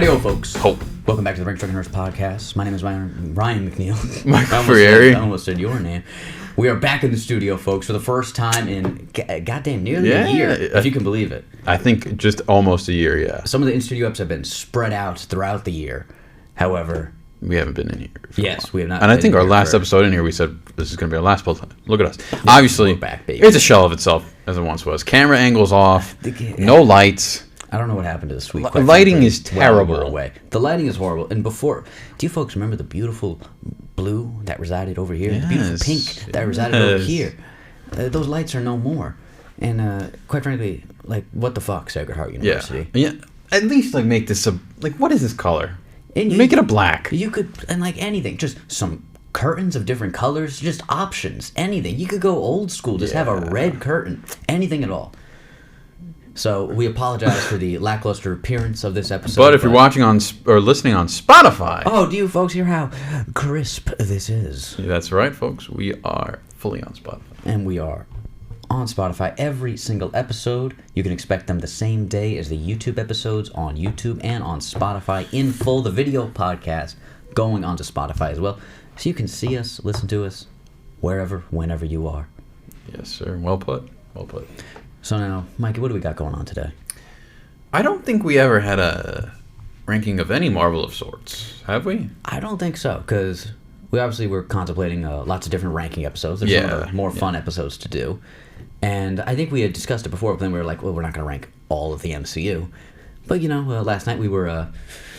Howdy-ho, folks. Hope. Welcome back to the Brinx Hearse podcast. My name is Ryan McNeil. Michael I almost said your name. We are back in the studio, folks, for the first time in goddamn nearly a year, if you can believe it. I think just almost a year, yeah. Some of the in-studio episodes have been spread out throughout the year. However, we haven't been in here. Yes, we have not. And I think our last episode in here, we said this is going to be our last time. Look at us. Yeah, obviously, back, baby. It's a shell of itself as it once was. Camera angles off, no lights. I don't know what happened to this week. Lighting is terrible. Away. The lighting is horrible. And before, do you folks remember the beautiful blue that resided over here? Yes. The beautiful pink that resided over here? Those lights are no more. And quite frankly, like, what the fuck, Sacred Heart University? Yeah. At least, like, make this a... Like, what is this color? And make it a black. You could... And, like, anything. Just some curtains of different colors. Just options. Anything. You could go old school. Just have a red curtain. Anything at all. So we apologize for the lackluster appearance of this episode. But if you're watching on or listening on Spotify... Oh, do you folks hear how crisp this is? Yeah, that's right, folks. We are fully on Spotify. And we are on Spotify every single episode. You can expect them the same day as the YouTube episodes on YouTube and on Spotify in full. The video podcast going onto Spotify as well. So you can see us, listen to us, wherever, whenever you are. Yes, sir. Well put. Well put. So now, Mikey, what do we got going on today? I don't think we ever had a ranking of any Marvel of sorts, have we? I don't think so, because we obviously were contemplating lots of different ranking episodes. There's some of the more fun episodes to do. And I think we had discussed it before, but then we were like, well, we're not going to rank all of the MCU. But, you know, last night we were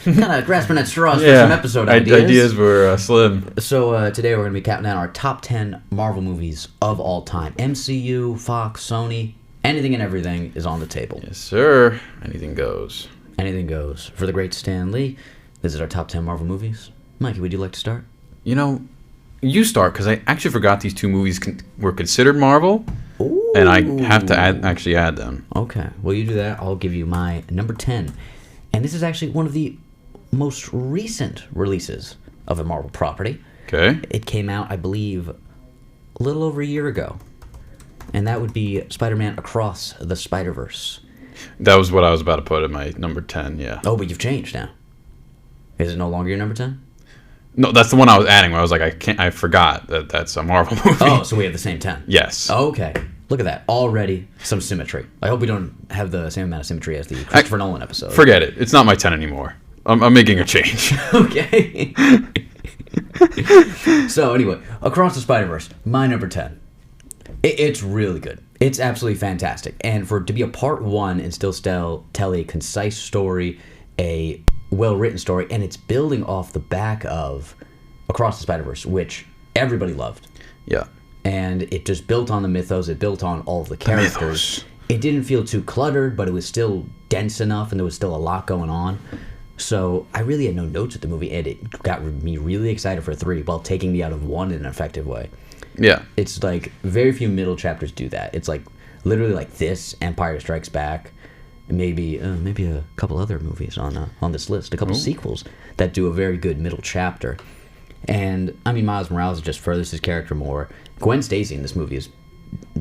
kind of grasping at straws for some episode ideas. Ideas were slim. So today we're going to be counting down our top 10 Marvel movies of all time. MCU, Fox, Sony... Anything and everything is on the table. Yes, sir. Anything goes. Anything goes. For the great Stan Lee, this is our top 10 Marvel movies. Mikey, would you like to start? You know, you start, because I actually forgot these two movies were considered Marvel. Ooh. And I have to actually add them. Okay. Well, you do that. I'll give you my number 10. And this is actually one of the most recent releases of a Marvel property. Okay. It came out, I believe, a little over a year ago. And that would be Spider-Man Across the Spider-Verse. That was what I was about to put in my number 10, yeah. Oh, but you've changed now. Is it no longer your number 10? No, that's the one I was adding where I was like, I forgot that that's a Marvel movie. Oh, so we have the same 10. Yes. Okay. Look at that. Already some symmetry. I hope we don't have the same amount of symmetry as the Christopher Nolan episode. Forget it. It's not my 10 anymore. I'm making a change. Okay. So anyway, Across the Spider-Verse, my number 10. It's really good. It's absolutely fantastic. And for it to be a part one and still tell a concise story, a well-written story, and it's building off the back of Across the Spider-Verse, which everybody loved. Yeah. And it just built on the mythos. It built on all of the characters. It didn't feel too cluttered, but it was still dense enough, and there was still a lot going on. So I really had no notes at the movie, and it got me really excited for 3 while taking me out of 1 in an effective way. Yeah. It's like very few middle chapters do that. It's like literally like this, Empire Strikes Back, and maybe a couple other movies on this list, a couple sequels that do a very good middle chapter. And I mean, Miles Morales just furthers his character more. Gwen Stacy in this movie is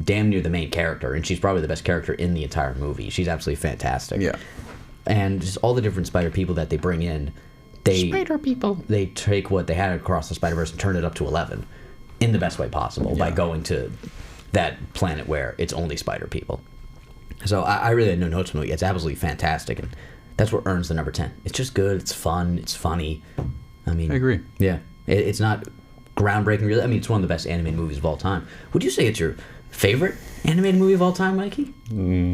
damn near the main character, and she's probably the best character in the entire movie. She's absolutely fantastic. Yeah. And just all the different Spider people that they bring in, Spider people. They take what they had Across the Spider-Verse and turn it up to 11. In the best way possible by going to that planet where it's only spider people. So I really had no notes from it. It's absolutely fantastic, and that's what earns the number 10. It's just good. It's fun. It's funny. I mean, I agree. Yeah, it's not groundbreaking. Really, I mean, it's one of the best animated movies of all time. Would you say it's your favorite animated movie of all time, Mikey? You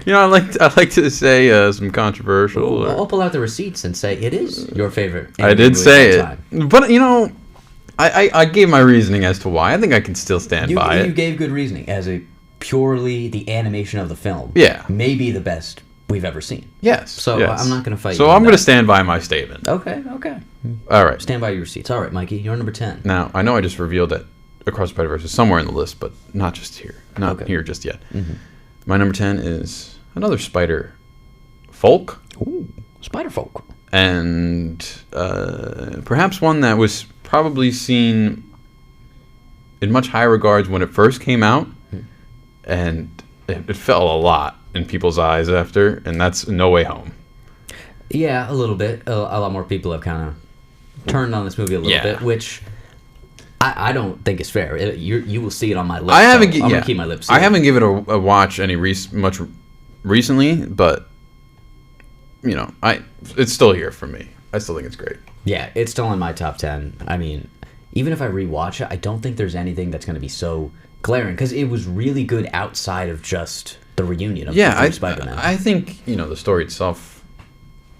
know, I like to say some controversial. Well, I'll pull out the receipts and say it is your favorite. I did say it, but you know. I gave my reasoning as to why. I think I can still stand by it. You gave good reasoning as a purely the animation of the film. Yeah. Maybe the best we've ever seen. Yes. So yes. I'm not going to fight you. So I'm going to stand by my statement. Okay. All right. Stand by your receipts. All right, Mikey, you're number 10. Now, I know I just revealed that Across the Spider-Verse is somewhere in the list, but not just here. Not here just yet. Mm-hmm. My number 10 is another Spider folk. Ooh, Spider folk. And perhaps one that was probably seen in much higher regards when it first came out, and it fell a lot in people's eyes after, and that's No Way Home. Yeah, a little bit. A lot more people have kind of turned on this movie a little bit, which I don't think is fair. You will see it on my list. I'm gonna keep my lips sealed. I haven't given it a watch much recently, but it's still here for me. I still think it's great. Yeah, it's still in my top 10. I mean, even if I rewatch it, I don't think there's anything that's going to be so glaring, because it was really good outside of just the reunion of the three Spider-Man. I think the story itself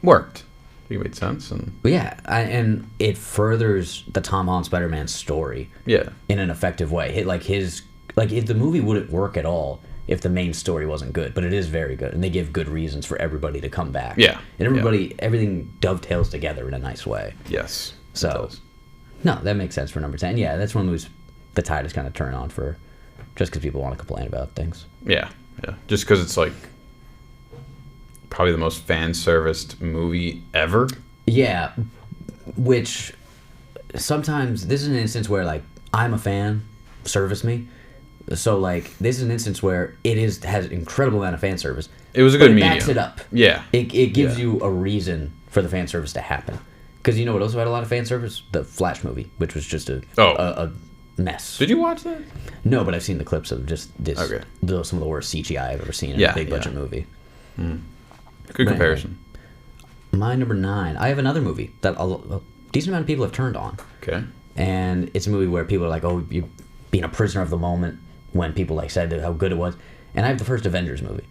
worked. I think it made sense, and and it furthers the Tom Holland Spider-Man story. Yeah, in an effective way. If the movie wouldn't work at all if the main story wasn't good, but it is very good, and they give good reasons for everybody to come back. Yeah, and everything dovetails together in a nice way. Yes. So, no, that makes sense for number 10. Yeah, that's one of those the tide is kind of turned on for, just because people want to complain about things. Yeah. Just because it's like probably the most fan-serviced movie ever. Yeah, which sometimes this is an instance where like I'm a fan, service me. So like this is an instance where has an incredible amount of fan service. It was a good medium. It backs it up. Yeah. It gives you a reason for the fan service to happen. Because you know what also had a lot of fan service? The Flash movie, which was just a mess. Did you watch that? No, but I've seen the clips of just this. Okay. Some of the worst CGI I've ever seen in a big budget movie. Good comparison. My number 9. I have another movie that a decent amount of people have turned on. Okay. And it's a movie where people are like, "Oh, you're being a prisoner of the moment." When people like said how good it was, and I have the first Avengers movie.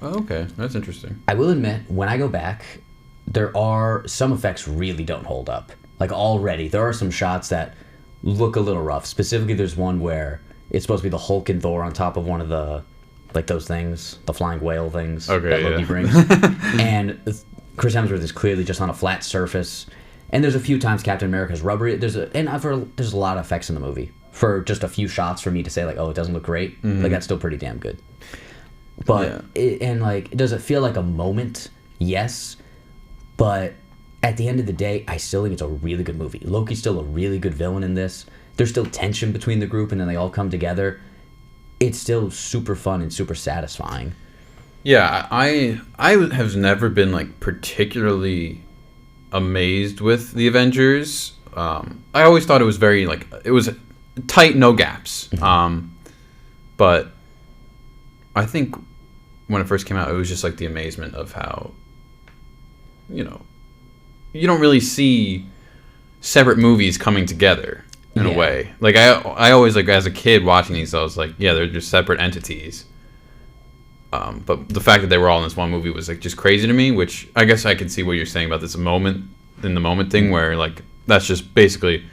Oh, okay, that's interesting. I will admit, when I go back, there are some effects really don't hold up. Like already, there are some shots that look a little rough. Specifically, there's one where it's supposed to be the Hulk and Thor on top of one of the, like those things, the flying whale things that Loki brings, and Chris Hemsworth is clearly just on a flat surface. And there's a few times Captain America's rubbery. There's a lot of effects in the movie. For just a few shots for me to say like, oh, it doesn't look great. Like that's still pretty damn good. But does it feel like a moment? Yes, but at the end of the day, I still think it's a really good movie. Loki's still a really good villain in this. There's still tension between the group, and then they all come together. It's still super fun and super satisfying. Yeah, I have never been like particularly amazed with the Avengers. I always thought it was very it was tight, no gaps. But I think when it first came out, it was just like the amazement of how, you don't really see separate movies coming together in a way. Like I always like as a kid watching these, I was like, yeah, they're just separate entities. But the fact that they were all in this one movie was like just crazy to me. Which I guess I can see what you're saying about this moment thing, where like that's just basically.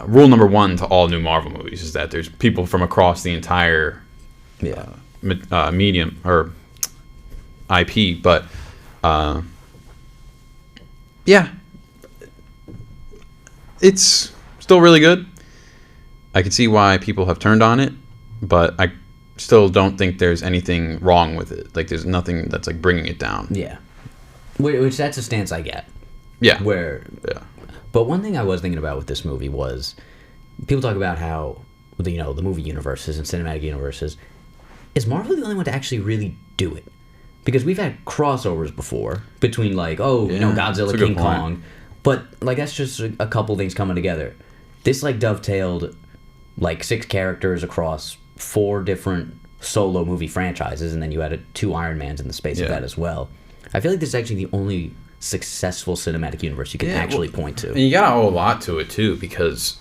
Rule number 1 to all new Marvel movies is that there's people from across the entire medium or IP, but it's still really good. I can see why people have turned on it, but I still don't think there's anything wrong with it. Like there's nothing that's like bringing it down. Yeah, which that's a stance I get. Yeah. But one thing I was thinking about with this movie was, people talk about how, the movie universes and cinematic universes, is Marvel the only one to actually really do it? Because we've had crossovers before between Godzilla, King Kong, but like that's just a couple things coming together. This like dovetailed like 6 characters across 4 different solo movie franchises, and then you had 2 Iron Mans in the space of that as well. I feel like this is actually the only successful cinematic universe you can actually point to. And you gotta owe a lot to it too, because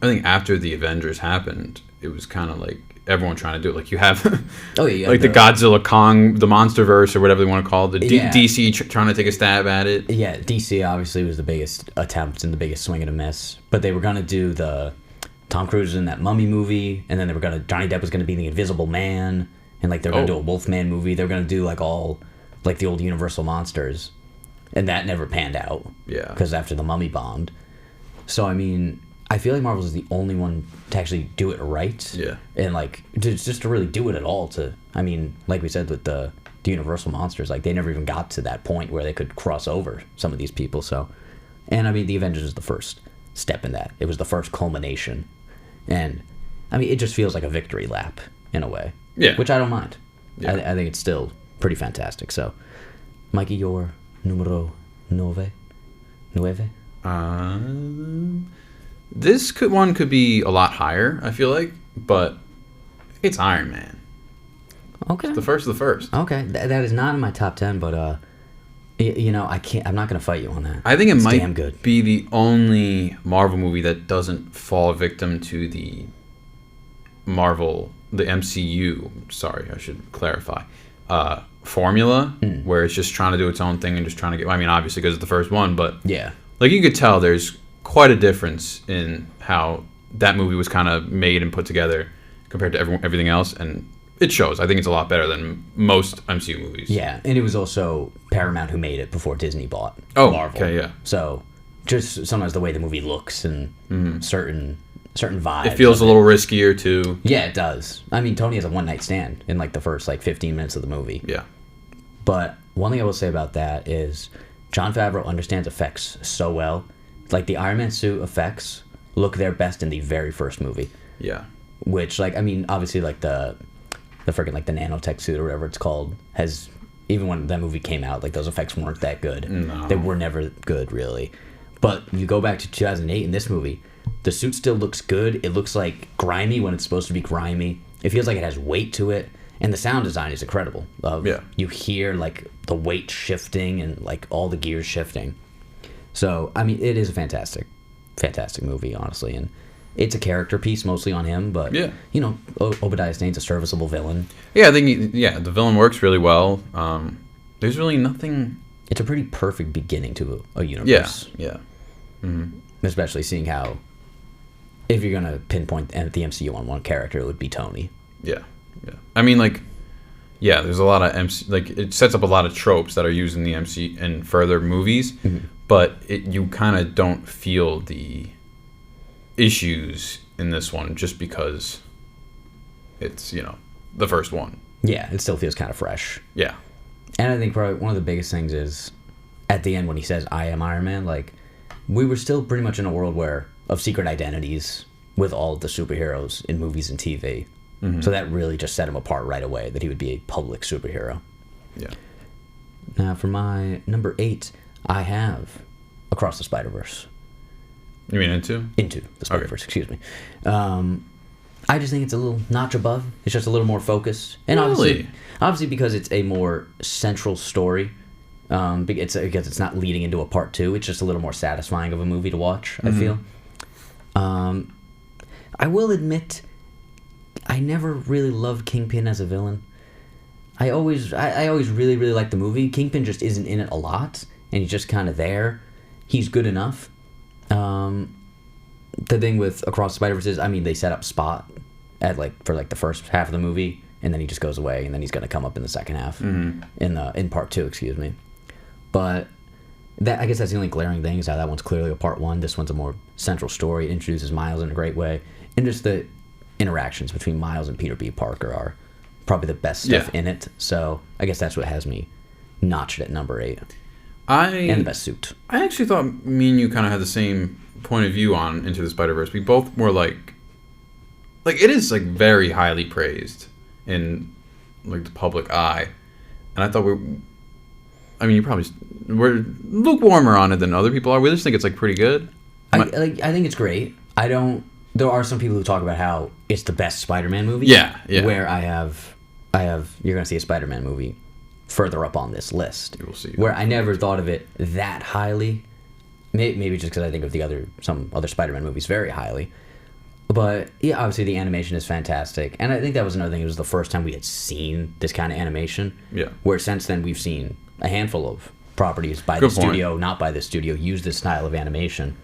I think after the Avengers happened, it was kind of like everyone trying to do it. Like you have the Godzilla Kong, the MonsterVerse or whatever they want to call it, the DC trying to take a stab at it. Yeah, DC obviously was the biggest attempt and the biggest swing and a miss, but they were gonna do the Tom Cruise in that Mummy movie, and then Johnny Depp was gonna be the Invisible Man, and like they're gonna do a Wolfman movie. They're gonna do like all like the old Universal monsters. And that never panned out. Yeah. Because after the Mummy bombed. So, I mean, I feel like Marvel is the only one to actually do it right. Yeah. And, like, just to really do it at all. I mean, like we said with the Universal monsters, like, they never even got to that point where they could cross over some of these people. So, and, I mean, the Avengers is the first step in that. It was the first culmination. And, I mean, it just feels like a victory lap in a way. Yeah. Which I don't mind. Yeah. I think it's still pretty fantastic. So, Mikey, your numero nueve. Nueve? One could be a lot higher, I feel like, but it's Iron Man. Okay. It's the first of the first. Okay. That is not in my top 10, but I'm not going to fight you on that. I think it's might damn good. be the only Marvel movie that doesn't fall victim to the MCU, sorry, I should clarify, formula, where it's just trying to do its own thing and just trying to get, I mean, obviously because it's the first one, but yeah, like you could tell there's quite a difference in how that movie was kind of made and put together compared to everything else, and it shows. I think it's a lot better than most MCU movies. Yeah, and it was also Paramount who made it before Disney bought Marvel. Okay, yeah. So just sometimes the way the movie looks and certain vibes. It feels a little riskier too. Yeah, it does. I mean, Tony has a one-night stand in like the first 15 minutes of the movie. Yeah. But one thing I will say about that is Jon Favreau understands effects so well. Like the Iron Man suit effects look their best in the very first movie. Yeah. Which, obviously, the freaking the nanotech suit or whatever it's called has, even when that movie came out, those effects weren't that good. No. They were never good, really. But you go back to 2008 in this movie, the suit still looks good. It looks grimy when it's supposed to be grimy. It feels like it has weight to it. And the sound design is incredible. Yeah. You hear the weight shifting and all the gears shifting. So, I mean, it is a fantastic movie, honestly. And it's a character piece mostly on him, but, yeah. Obadiah Stane's a serviceable villain. Yeah, I think, the villain works really well. There's really nothing... It's a pretty perfect beginning to a universe. Yeah. Mm-hmm. Especially seeing how, if you're going to pinpoint the MCU on one character, it would be Tony. Yeah. I mean, there's a lot of it sets up a lot of tropes that are used in the MC in further movies, but you kind of don't feel the issues in this one just because it's, the first one. Yeah, it still feels kind of fresh. Yeah. And I think probably one of the biggest things is at the end when he says, "I am Iron Man," we were still pretty much in a world of secret identities with all of the superheroes in movies and TV. Mm-hmm. So that really just set him apart right away, that he would be a public superhero. Yeah. Now, for my number 8, I have Across the Spider-Verse. You mean Into? Into the Spider-Verse, excuse me. I just think it's a little notch above. It's just a little more focused. And really? Obviously because it's a more central story. Because it's not leading into a part 2. It's just a little more satisfying of a movie to watch, I feel. I will admit, I never really loved Kingpin as a villain. I always really, really liked the movie. Kingpin just isn't in it a lot, and he's just kind of there. He's good enough. The thing with Across the Spider-Verse is, they set up Spot at for the first half of the movie, and then he just goes away, and then he's going to come up in the second half, in part 2, excuse me. But I guess that's the only glaring thing, is how that one's clearly a part 1. This one's a more central story. It introduces Miles in a great way, and just the interactions between Miles and Peter B. Parker are probably the best stuff in it. So I guess that's what has me notched at number 8. And the best suit. I actually thought me and you kind of had the same point of view on Into the Spider-Verse. We both were like it is very highly praised in the public eye, and I thought you probably we're lukewarmer on it than other people are. We just think it's pretty good. I think it's great. There are some people who talk about how it's the best Spider-Man movie. Yeah. Where I have you're going to see a Spider-Man movie further up on this list. You will see. Where I never thought of it that highly. Maybe just because I think of some other Spider-Man movies very highly. But yeah, obviously the animation is fantastic. And I think that was another thing. It was the first time we had seen this kind of animation. Yeah. Where since then we've seen a handful of properties by the studio, not by the studio, use this style of animation,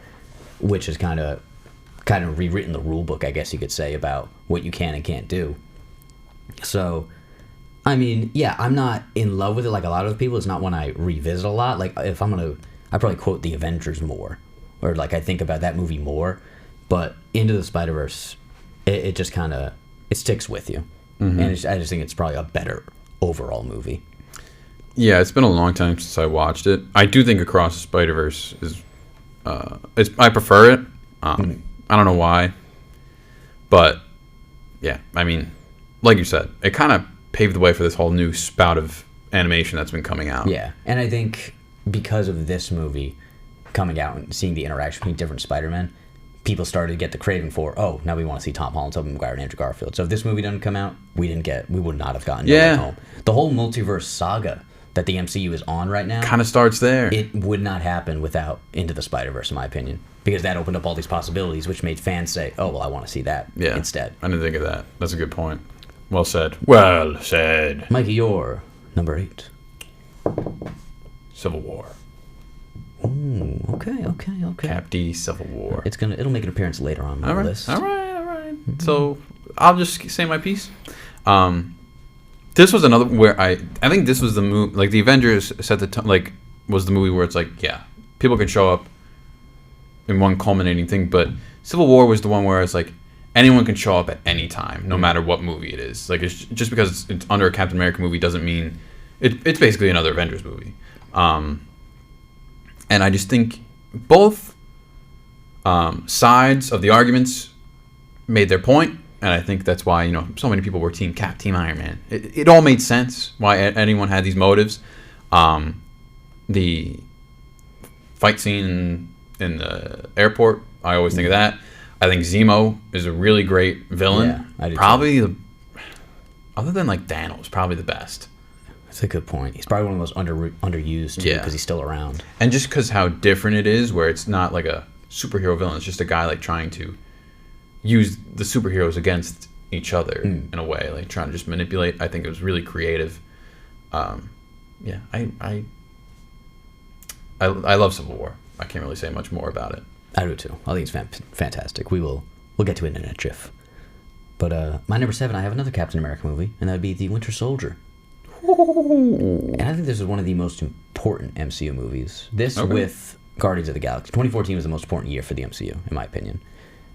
which has kind of rewritten the rule book, I guess you could say, about what you can and can't do. So, I'm not in love with it like a lot of people. It's not one I revisit a lot. If I probably quote The Avengers more, or I think about that movie more. But Into the Spider-Verse, it just it sticks with you. Mm-hmm. And I just think it's probably a better overall movie. Yeah, it's been a long time since I watched it. I do think Across the Spider-Verse is, I prefer it. I don't know why, but yeah, like you said, it kind of paved the way for this whole new spout of animation that's been coming out. Yeah, and I think because of this movie coming out and seeing the interaction between different Spider-Men, people started to get the craving for, oh, now we want to see Tom Holland, Tobey Maguire, and Andrew Garfield. So if this movie didn't come out, we would not have gotten No Way Home. The whole multiverse saga that the MCU is on right now kind of starts there. It would not happen without Into the Spider-Verse, in my opinion, because that opened up all these possibilities, which made fans say, oh, well, I want to see that instead. I didn't think of that. That's a good point. Well said. Well said. Mikey, you're number 8. Civil War. Ooh, okay. Cap D, Civil War. It'll make an appearance later on my list. All right. Mm-hmm. So I'll just say my piece. This was another where I think this was the movie, like the Avengers set the tone, like was the movie where it's like, yeah, people can show up in one culminating thing, but Civil War was the one where it's like anyone can show up at any time, no matter what movie it is. Like it's just because it's under a Captain America movie doesn't mean it's basically another Avengers movie. And I just think both sides of the arguments made their point. And I think that's why, so many people were Team Cap, Team Iron Man. It all made sense why anyone had these motives. The fight scene in the airport, I always think of that. I think Zemo is a really great villain. Yeah, I do probably other than like Thanos, probably the best. That's a good point. He's probably one of the most underused too, because he's still around. And just because how different it is, where it's not like a superhero villain, it's just a guy like trying to use the superheroes against each other in a way, like trying to just manipulate. I think it was really creative. I love Civil War. I can't really say much more about it. I do too. I think it's fantastic. We'll get to it in a jiff. But my number 7, I have another Captain America movie, and that would be The Winter Soldier. And I think this is one of the most important MCU movies. This with Guardians of the Galaxy. 2014 was the most important year for the MCU, in my opinion.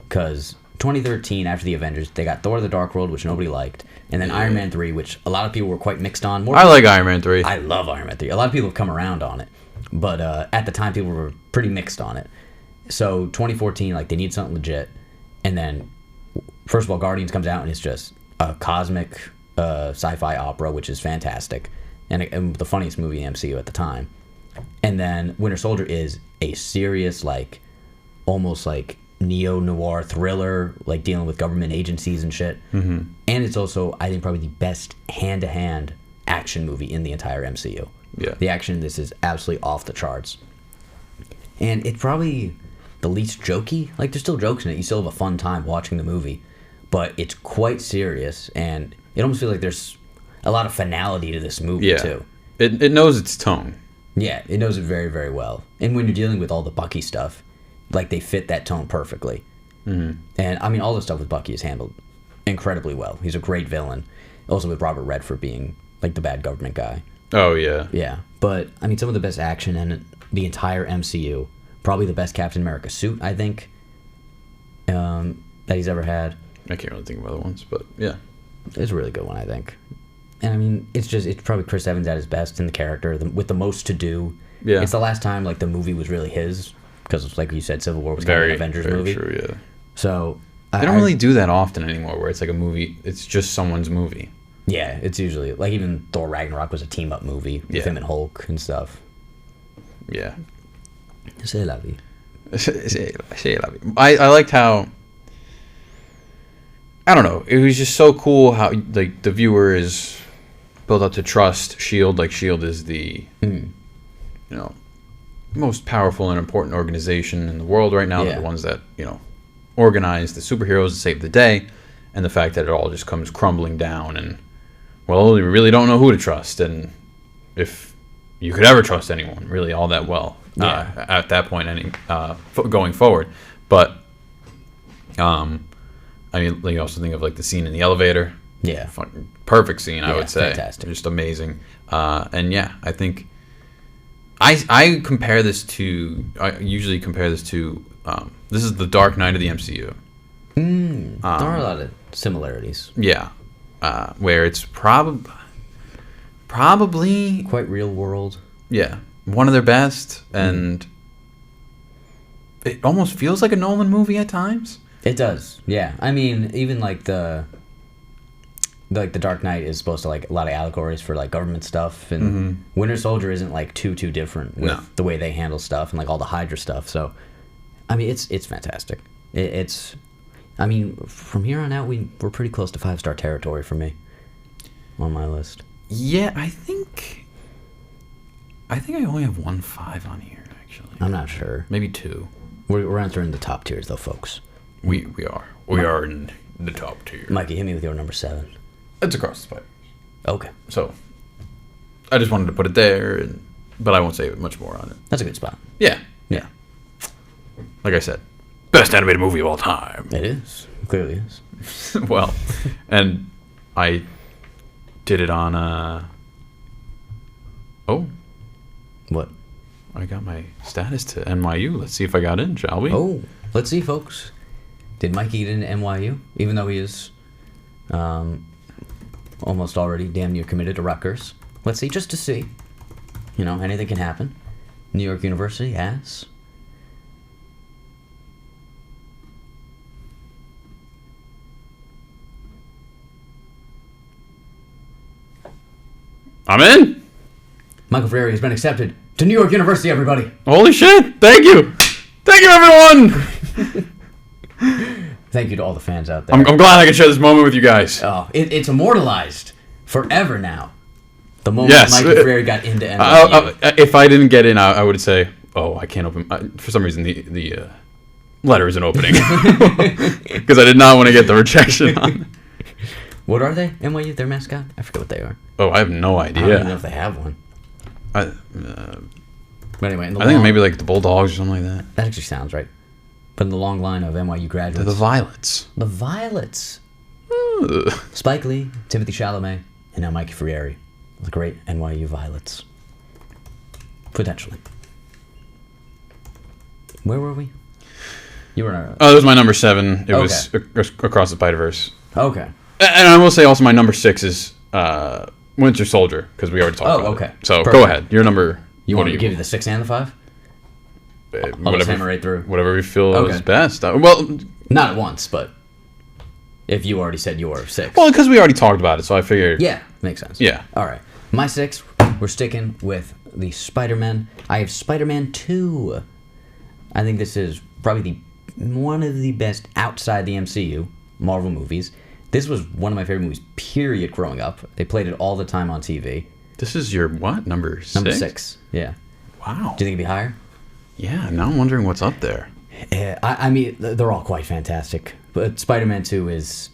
Because 2013, after the Avengers, they got Thor: The Dark World, which nobody liked, and then Iron Man 3, which a lot of people were quite mixed on. I like Iron Man 3. I love Iron Man 3. A lot of people have come around on it. But at the time, people were pretty mixed on it. So 2014, like, they need something legit. And then, first of all, Guardians comes out, and it's just a cosmic sci-fi opera, which is fantastic. And the funniest movie in MCU at the time. And then Winter Soldier is a serious, like, almost like neo-noir thriller, like dealing with government agencies and shit. Mm-hmm. And it's also, I think, probably the best hand-to-hand action movie in the entire MCU. Yeah. The action in this is absolutely off the charts. And it's probably the least jokey. Like, there's still jokes in it. You still have a fun time watching the movie. But it's quite serious, and it almost feels like there's a lot of finality to this movie, too. It knows its tone. Yeah, it knows it very, very well. And when you're dealing with all the Bucky stuff, like, they fit that tone perfectly. Mm-hmm. And, I mean, all the stuff with Bucky is handled incredibly well. He's a great villain. Also with Robert Redford being, like, the bad government guy. Oh, yeah. Yeah. But, I mean, some of the best action in the entire MCU. Probably the best Captain America suit, I think, that he's ever had. I can't really think of other ones, but, yeah. It's a really good one, I think. And, I mean, it's probably Chris Evans at his best in the character, with the most to do. Yeah. It's the last time, like, the movie was really his. Because, like you said, Civil War was kind of an Avengers movie. Very true, yeah. So they don't really do that often anymore, where it's like a movie. It's just someone's movie. Yeah, it's usually like even Thor Ragnarok was a team up movie with him and Hulk and stuff. Yeah. C'est la vie. I liked how. I don't know. It was just so cool how like the viewer is built up to trust Shield. Like Shield is the most powerful and important organization in the world right now. They're the ones that, organize the superheroes to save the day, and the fact that it all just comes crumbling down, and, well, we really don't know who to trust, and if you could ever trust anyone really all that well at that point going forward. But, I mean, you also think of, like, the scene in the elevator. Yeah. Perfect scene, I would say. Fantastic. Just amazing. And, yeah, I think... I usually compare this to this is the Dark Knight of the MCU. There are a lot of similarities. Yeah, where it's probably quite real world. Yeah, one of their best, and it almost feels like a Nolan movie at times. It does. Yeah, I mean, even like like the Dark Knight is supposed to like a lot of allegories for like government stuff, and Winter Soldier isn't like too different with the way they handle stuff and like all the Hydra stuff. So, I mean, it's fantastic. It's, I mean, from here on out, we're pretty close to 5-star territory for me on my list. Yeah, I think I only have 1 5 on here actually. I'm not sure. Maybe 2. We're entering the top tiers though, folks. We are in the top tier. Mikey, hit me with your number 7. It's Across the Spider. Okay. So, I just wanted to put it there, but I won't say much more on it. That's a good spot. Yeah. Like I said, best animated movie of all time. It is. It clearly is. Well, and I did it on, oh. What? I got my status to NYU. Let's see if I got in, shall we? Oh, let's see, folks. Did Mikey get into NYU? Even though he is almost already damn near committed to Rutgers. Let's see, just to see. You know, anything can happen. New York University has. I'm in. Michael Ferrari has been accepted to New York University, everybody. Holy shit. Thank you. Thank you, everyone. Thank you to all the fans out there. I'm glad I could share this moment with you guys. Oh, it's immortalized forever now. The moment Michael Ferrari got into NYU. If I didn't get in, I would say, oh, I can't open. For some reason, the letter isn't opening. Because I did not want to get the rejection on. What are they? NYU, their mascot? I forget what they are. Oh, I have no idea. I don't even know if they have one. But anyway, I think maybe like the Bulldogs or something like that. That actually sounds right. But in the long line of NYU graduates. They're the Violets. The Violets. Spike Lee, Timothy Chalamet, and now Mikey Ferrari. The great NYU Violets. Potentially. Where were we? You were in our... Oh, that was my number 7. It was Across the Spider-Verse. Okay. And I will say also my number 6 is Winter Soldier, because we already talked about it. So Perfect. Go ahead. Your number... You want me to give you the 6 and the 5? I'll just hammer right through. Whatever we feel is best. Well... Not at once, but... If you already said your 6. Well, because we already talked about it, so I figured... Yeah, makes sense. Yeah. All right. My 6, we're sticking with the Spider-Man. I have Spider-Man 2. I think this is probably one of the best outside the MCU Marvel movies. This was one of my favorite movies, period, growing up. They played it all the time on TV. This is your what? Number 6? Number 6, yeah. Wow. Do you think it'd be higher? Yeah, now I'm wondering what's up there. I mean, they're all quite fantastic. But Spider-Man 2 is...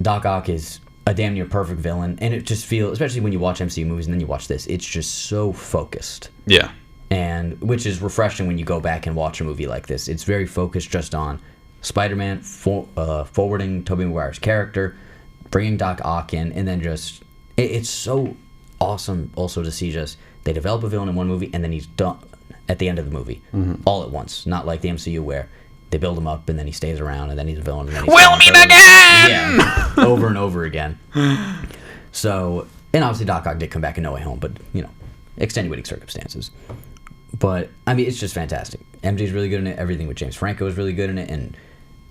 Doc Ock is a damn near perfect villain. And it just feels... Especially when you watch MCU movies and then you watch this, it's just so focused. Yeah. And which is refreshing when you go back and watch a movie like this. It's very focused just on Spider-Man, forwarding Tobey Maguire's character, bringing Doc Ock in, and then just... It's so awesome also to see just... They develop a villain in one movie, and then he's done at the end of the movie. Mm-hmm. All at once. Not like the MCU where they build him up, and then he stays around, and then he's a villain, and then he's... Will meet again! Yeah. Over and over again. So... And obviously Doc Ock did come back in No Way Home, but, you know, extenuating circumstances. But, I mean, it's just fantastic. MJ's really good in it. Everything with James Franco is really good in it. And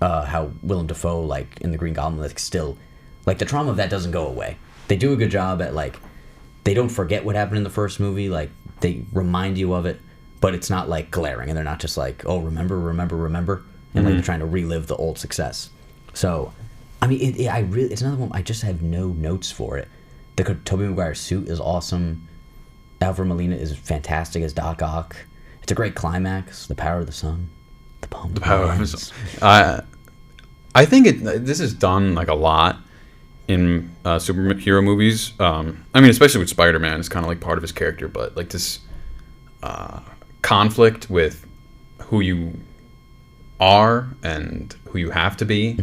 how Willem Dafoe, like, in The Green Goblin, like, still... Like, the trauma of that doesn't go away. They do a good job at, like... They don't forget what happened in the first movie. Like, they remind you of it. But it's not, like, glaring. And they're not just like, oh, remember. And, like, they're trying to relive the old success. So, I mean, it's another one... I just have no notes for it. The Tobey Maguire suit is awesome. Alfred Molina is fantastic as Doc Ock. It's a great climax. The power of the sun. The power of the sun. I think this is done like a lot in superhero movies. I mean, especially with Spider-Man, it's kind of like part of his character. But like this conflict with who you are and who you have to be,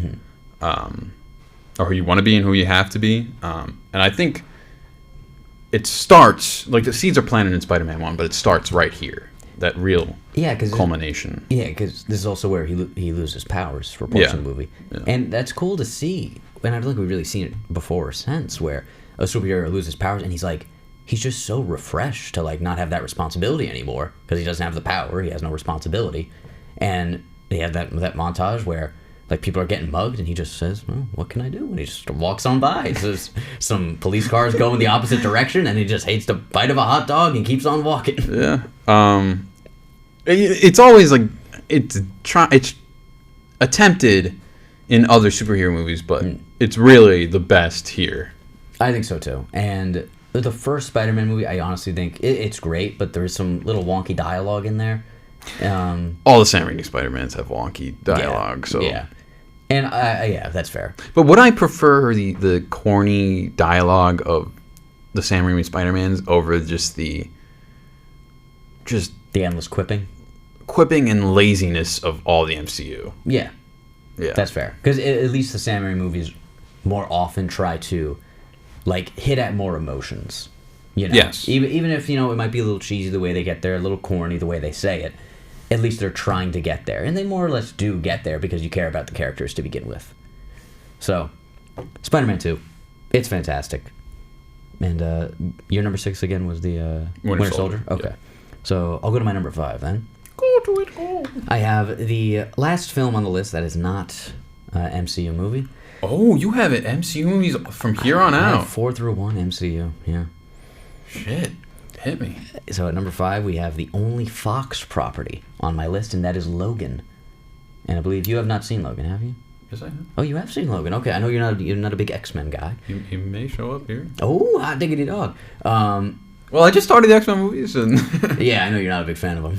or who you want to be and who you have to be. And I think it starts, like the seeds are planted in Spider-Man 1, but it starts right here. That real culmination. Because this is also where he loses powers for portion of the movie. Yeah. And that's cool to see. And I don't think we've really seen it before or since, where a superhero loses powers and he's just so refreshed to like not have that responsibility anymore because he doesn't have the power. He has no responsibility. And they have that montage where like people are getting mugged, and he just says, "Oh, what can I do?" And he just walks on by. Says some police cars go in the opposite direction, and he just hates the bite of a hot dog and keeps on walking. Yeah. It's always like it's attempted in other superhero movies, but it's really the best here. I think so too. And the first Spider-Man movie, I honestly think it's great, but there's some little wonky dialogue in there. All the Sam Raimi Spider-Mans have wonky dialogue, so yeah, and yeah, that's fair. But would I prefer the corny dialogue of the Sam Raimi Spider-Mans over just the endless quipping and laziness of all the MCU? Yeah, that's fair. Because at least the Sam Raimi movies more often try to like hit at more emotions. You know? Yes. Even if it might be a little cheesy the way they get there, a little corny the way they say it. At least they're trying to get there, and they more or less do get there because you care about the characters to begin with. So, Spider-Man 2, it's fantastic. And your number 6 again was the Winter Soldier? Okay. Yeah. So, I'll go to my number 5 then. Go to it, go. I have the last film on the list that is not MCU movie. Oh, you have it MCU movies from here on out. I have 4 through 1 MCU, yeah. Shit. Hit me. So at number 5, we have the only Fox property on my list, and that is Logan. And I believe you have not seen Logan, have you? Yes, I have. Oh, you have seen Logan. Okay, I know you're not a big X-Men guy. He may show up here. Oh, hot diggity dog. Well, I just started the X-Men movies, and yeah, I know you're not a big fan of them.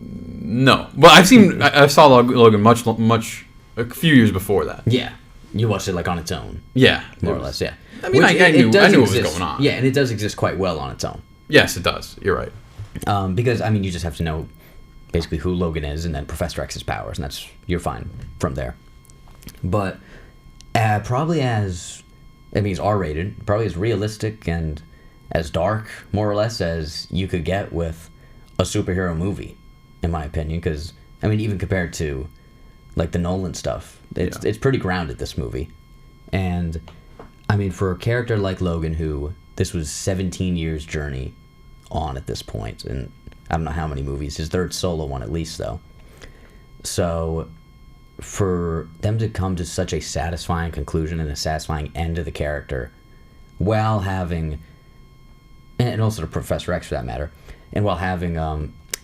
No, but I saw Logan much a few years before that. Yeah, you watched it like on its own. Yeah, more or less. Yeah. I mean, I knew what was going on. Yeah, and it does exist quite well on its own. Yes, it does. You're right. Because I mean, you just have to know basically who Logan is, and then Professor X's powers, and you're fine from there. But probably it's R-rated, probably as realistic and as dark, more or less, as you could get with a superhero movie, in my opinion. Because I mean, even compared to like the Nolan stuff, it's pretty grounded, this movie. And I mean, for a character like Logan, who this was 17 years journey on at this point, and I don't know how many movies, his third solo one at least, though. So for them to come to such a satisfying conclusion and a satisfying end to the character, while having, and also to Professor X for that matter, and while having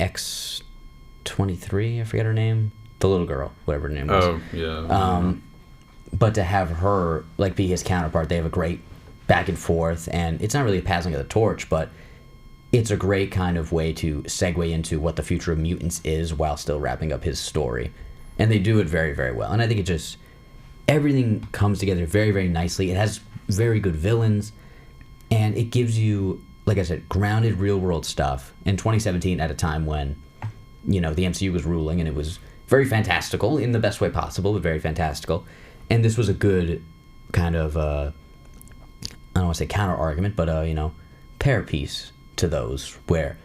X-23, I forget her name, the little girl, whatever her name was. Oh, yeah. But to have her like be his counterpart, they have a great back and forth, and it's not really a passing of the torch, but it's a great kind of way to segue into what the future of mutants is while still wrapping up his story. And they do it very, very well. And I think everything comes together very, very nicely. It has very good villains, and it gives you, like I said, grounded real-world stuff in 2017 at a time when, the MCU was ruling, and it was very fantastical in the best way possible, but very fantastical. And this was a good kind of, I don't want to say counter-argument, but, pair piece to those where,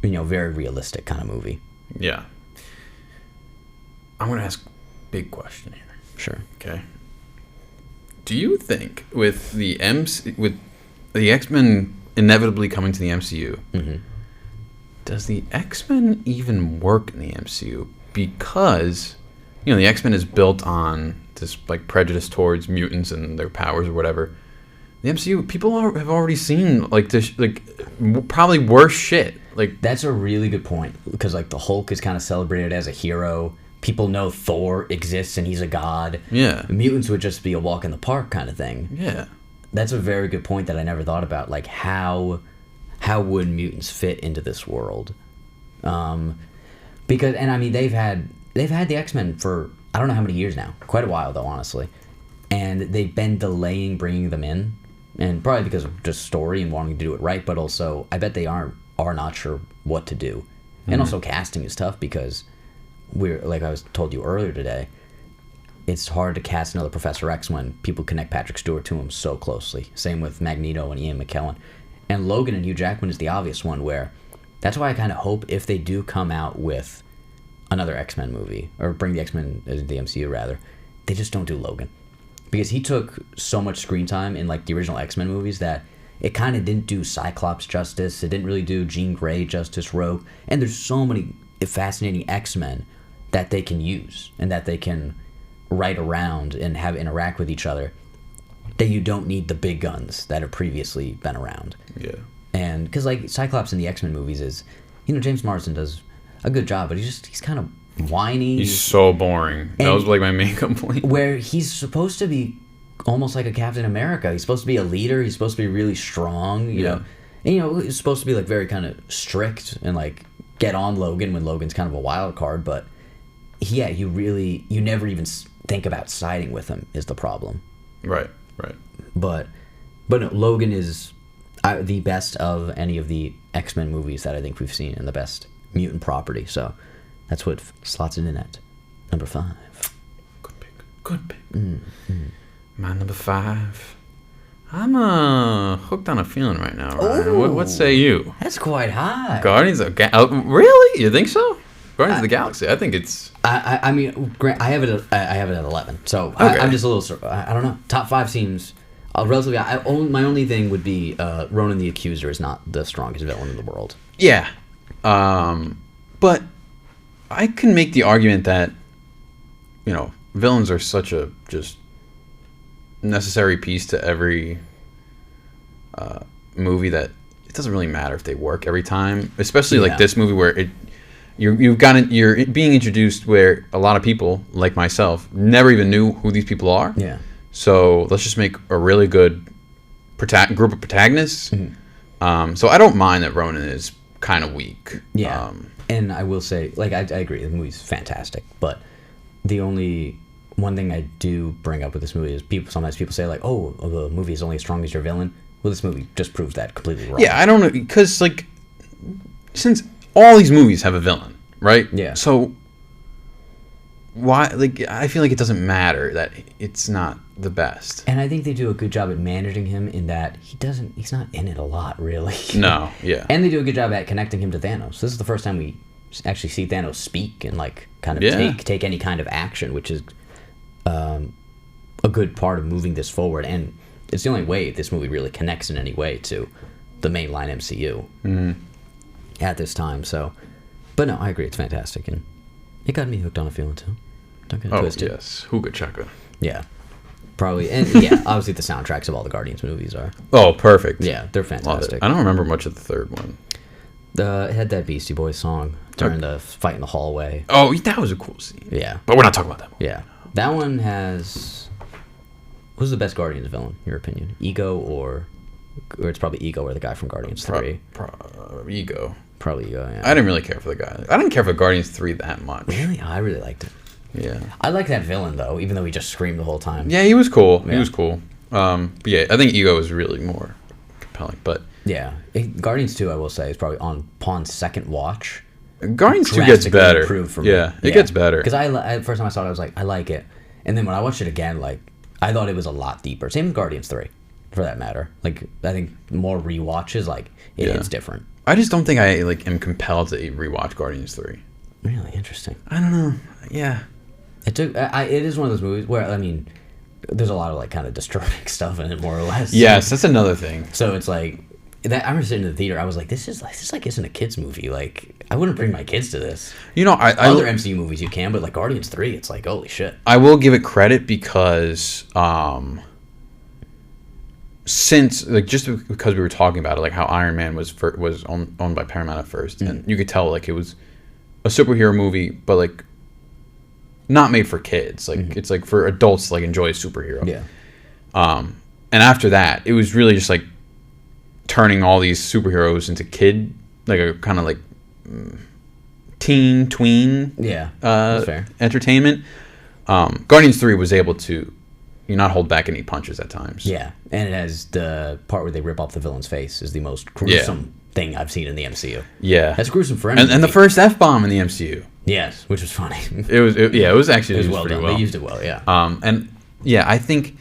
very realistic kind of movie. Yeah. I'm going to ask a big question here. Sure. Okay. Do you think with the X-Men inevitably coming to the MCU, does the X-Men even work in the MCU? Because, the X-Men is built on this like prejudice towards mutants and their powers or whatever. The MCU, people have already seen like this, like probably worse shit. Like, that's a really good point, because like the Hulk is kind of celebrated as a hero. People know Thor exists and he's a god. Yeah. The mutants would just be a walk in the park kind of thing. Yeah. That's a very good point that I never thought about. Like, how would mutants fit into this world? Because, and I mean, they've had the X-Men for I don't know how many years now. Quite a while, though, honestly. And they've been delaying bringing them in, and probably because of just story and wanting to do it right, but also I bet they are not sure what to do. And also casting is tough, because we're, like I was told you earlier today, it's hard to cast another Professor X when people connect Patrick Stewart to him so closely. Same with Magneto and Ian McKellen. And Logan and Hugh Jackman is the obvious one, where that's why I kind of hope if they do come out with another X-Men movie, or bring the X-Men into the MCU rather, they just don't do Logan. Because he took so much screen time in like the original X-Men movies that it kind of didn't do Cyclops justice. It didn't really do Jean Grey justice, Rogue. And there's so many fascinating X-Men that they can use and that they can right around and have interact with each other, that you don't need the big guns that have previously been around. Yeah. And because like Cyclops in the X-Men movies is, James Marsden does a good job, but he's kind of whiny. He's so boring. That was like my main complaint. Where he's supposed to be almost like a Captain America. He's supposed to be a leader. He's supposed to be really strong, you know. And, he's supposed to be like very kind of strict and like get on Logan when Logan's kind of a wild card. But yeah, you never even think about siding with him is the problem. Right. But no, Logan is the best of any of the X-Men movies that I think we've seen, and the best mutant property. So that's what slots it in at number 5. Good pick. My number 5. I'm hooked on a feeling right now, Ryan. What say you? That's quite high. Guardians of really? You think so? Guardians of the Galaxy. I think it's. I mean, I have it at 11. So okay. I'm just a little. I don't know. Top 5 seems relatively. My only thing would be Ronan the Accuser is not the strongest villain in the world. Yeah, but I can make the argument that villains are such a just necessary piece to every movie that it doesn't really matter if they work every time. Especially like this movie where you're being introduced where a lot of people like myself never even knew who these people are. Yeah. So let's just make a really good group of protagonists. Mm-hmm. So I don't mind that Ronan is kind of weak. Yeah. And I will say, like, I agree, the movie's fantastic, but the only one thing I do bring up with this movie is sometimes people say, like, oh, the movie is only as strong as your villain. Well, this movie just proves that completely wrong. Yeah, I don't know, because, like, since all these movies have a villain, right? Yeah. So why, like, I feel like it doesn't matter that it's not the best. And I think they do a good job at managing him in that he's not in it a lot, really. No, yeah. And they do a good job at connecting him to Thanos. This is the first time we actually see Thanos speak and, like, kind of take any kind of action, which is a good part of moving this forward. And it's the only way this movie really connects in any way to the mainline MCU at this time. So, but no, I agree. It's fantastic. And it got me hooked on a feeling, too. Don't get it twisted. Yes. Huga Chaka. Yeah. Probably. And yeah, obviously the soundtracks of all the Guardians movies are. Oh, perfect. Yeah, they're fantastic. I don't remember much of the third one. It had that Beastie Boys song during the fight in the hallway. Oh, that was a cool scene. Yeah. But we're not talking about that one. Yeah. That one has... Who's the best Guardians villain, in your opinion? Ego or it's probably Ego or the guy from Guardians 3? Ego. Probably Ego, yeah. I didn't really care for the guy. I didn't care for Guardians 3 that much. Really? Oh, I really liked it. Yeah. I like that villain, though, even though he just screamed the whole time. Yeah, he was cool. Yeah. He was cool. But yeah, I think Ego is really more compelling. But yeah. Guardians 2, I will say, is probably upon second watch. Guardians 2 gets better. For me. Yeah, it gets better. Because first time I saw it, I was like, I like it. And then when I watched it again, like, I thought it was a lot deeper. Same with Guardians 3, for that matter. Like, I think more rewatches, like, it's different. I just don't think I, like, am compelled to rewatch Guardians 3. Really interesting. I don't know. Yeah. It is one of those movies where, I mean, there's a lot of, like, kind of disturbing stuff in it, more or less. Yes, that's another thing. So it's like, I remember sitting in the theater, I was like, this isn't a kid's movie. Like, I wouldn't bring my kids to this. Other MCU movies you can, but like Guardians 3, it's like, holy shit. I will give it credit because since, like, just because we were talking about it, like how Iron Man was owned by Paramount at first, and you could tell, like, it was a superhero movie, but, like, not made for kids. Like, it's like for adults to, like, enjoy a superhero. Yeah. And after that, it was really just like turning all these superheroes into kid, like a kind of like tween. Yeah. That's fair. Entertainment. Guardians 3 was able to not hold back any punches at times. Yeah. And it has the part where they rip off the villain's face is the most gruesome thing I've seen in the MCU. Yeah. That's gruesome for anyone. And the first F-bomb in the MCU. Yes, which was funny. It was actually well pretty done. well. They used it well, yeah. And yeah, I think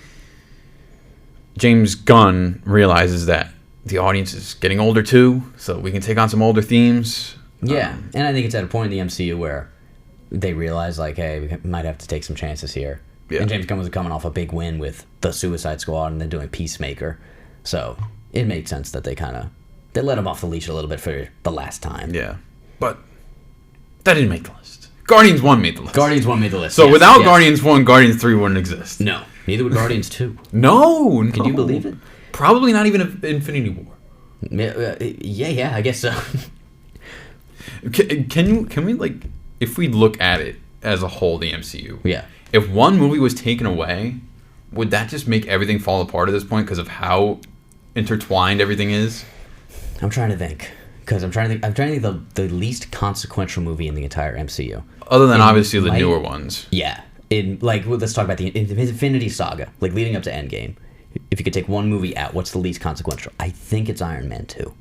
James Gunn realizes that the audience is getting older too, so we can take on some older themes. Yeah, and I think it's at a point in the MCU where they realize, like, hey, we might have to take some chances here. Yeah. And James Gunn was coming off a big win with the Suicide Squad and then doing Peacemaker, so it made sense that they let him off the leash a little bit for the last time. Yeah, but that didn't make the list. Guardians 1 made the list. Guardians 1 made the list. So yes, without yes. Guardians 1, Guardians 3 wouldn't exist. No. Neither would Guardians 2. No. Can you believe it? Probably not even Infinity War. Yeah, I guess so. Can we, like, if we look at it as a whole, the MCU, Yeah. if one movie was taken away, would that just make everything fall apart at this point because of how intertwined everything is? I'm trying to think. Because I'm trying to think the least consequential movie in the entire MCU. Other than obviously the newer ones. Yeah. Let's talk about the Infinity Saga, like leading up to Endgame. If you could take one movie out, what's the least consequential? I think it's Iron Man 2.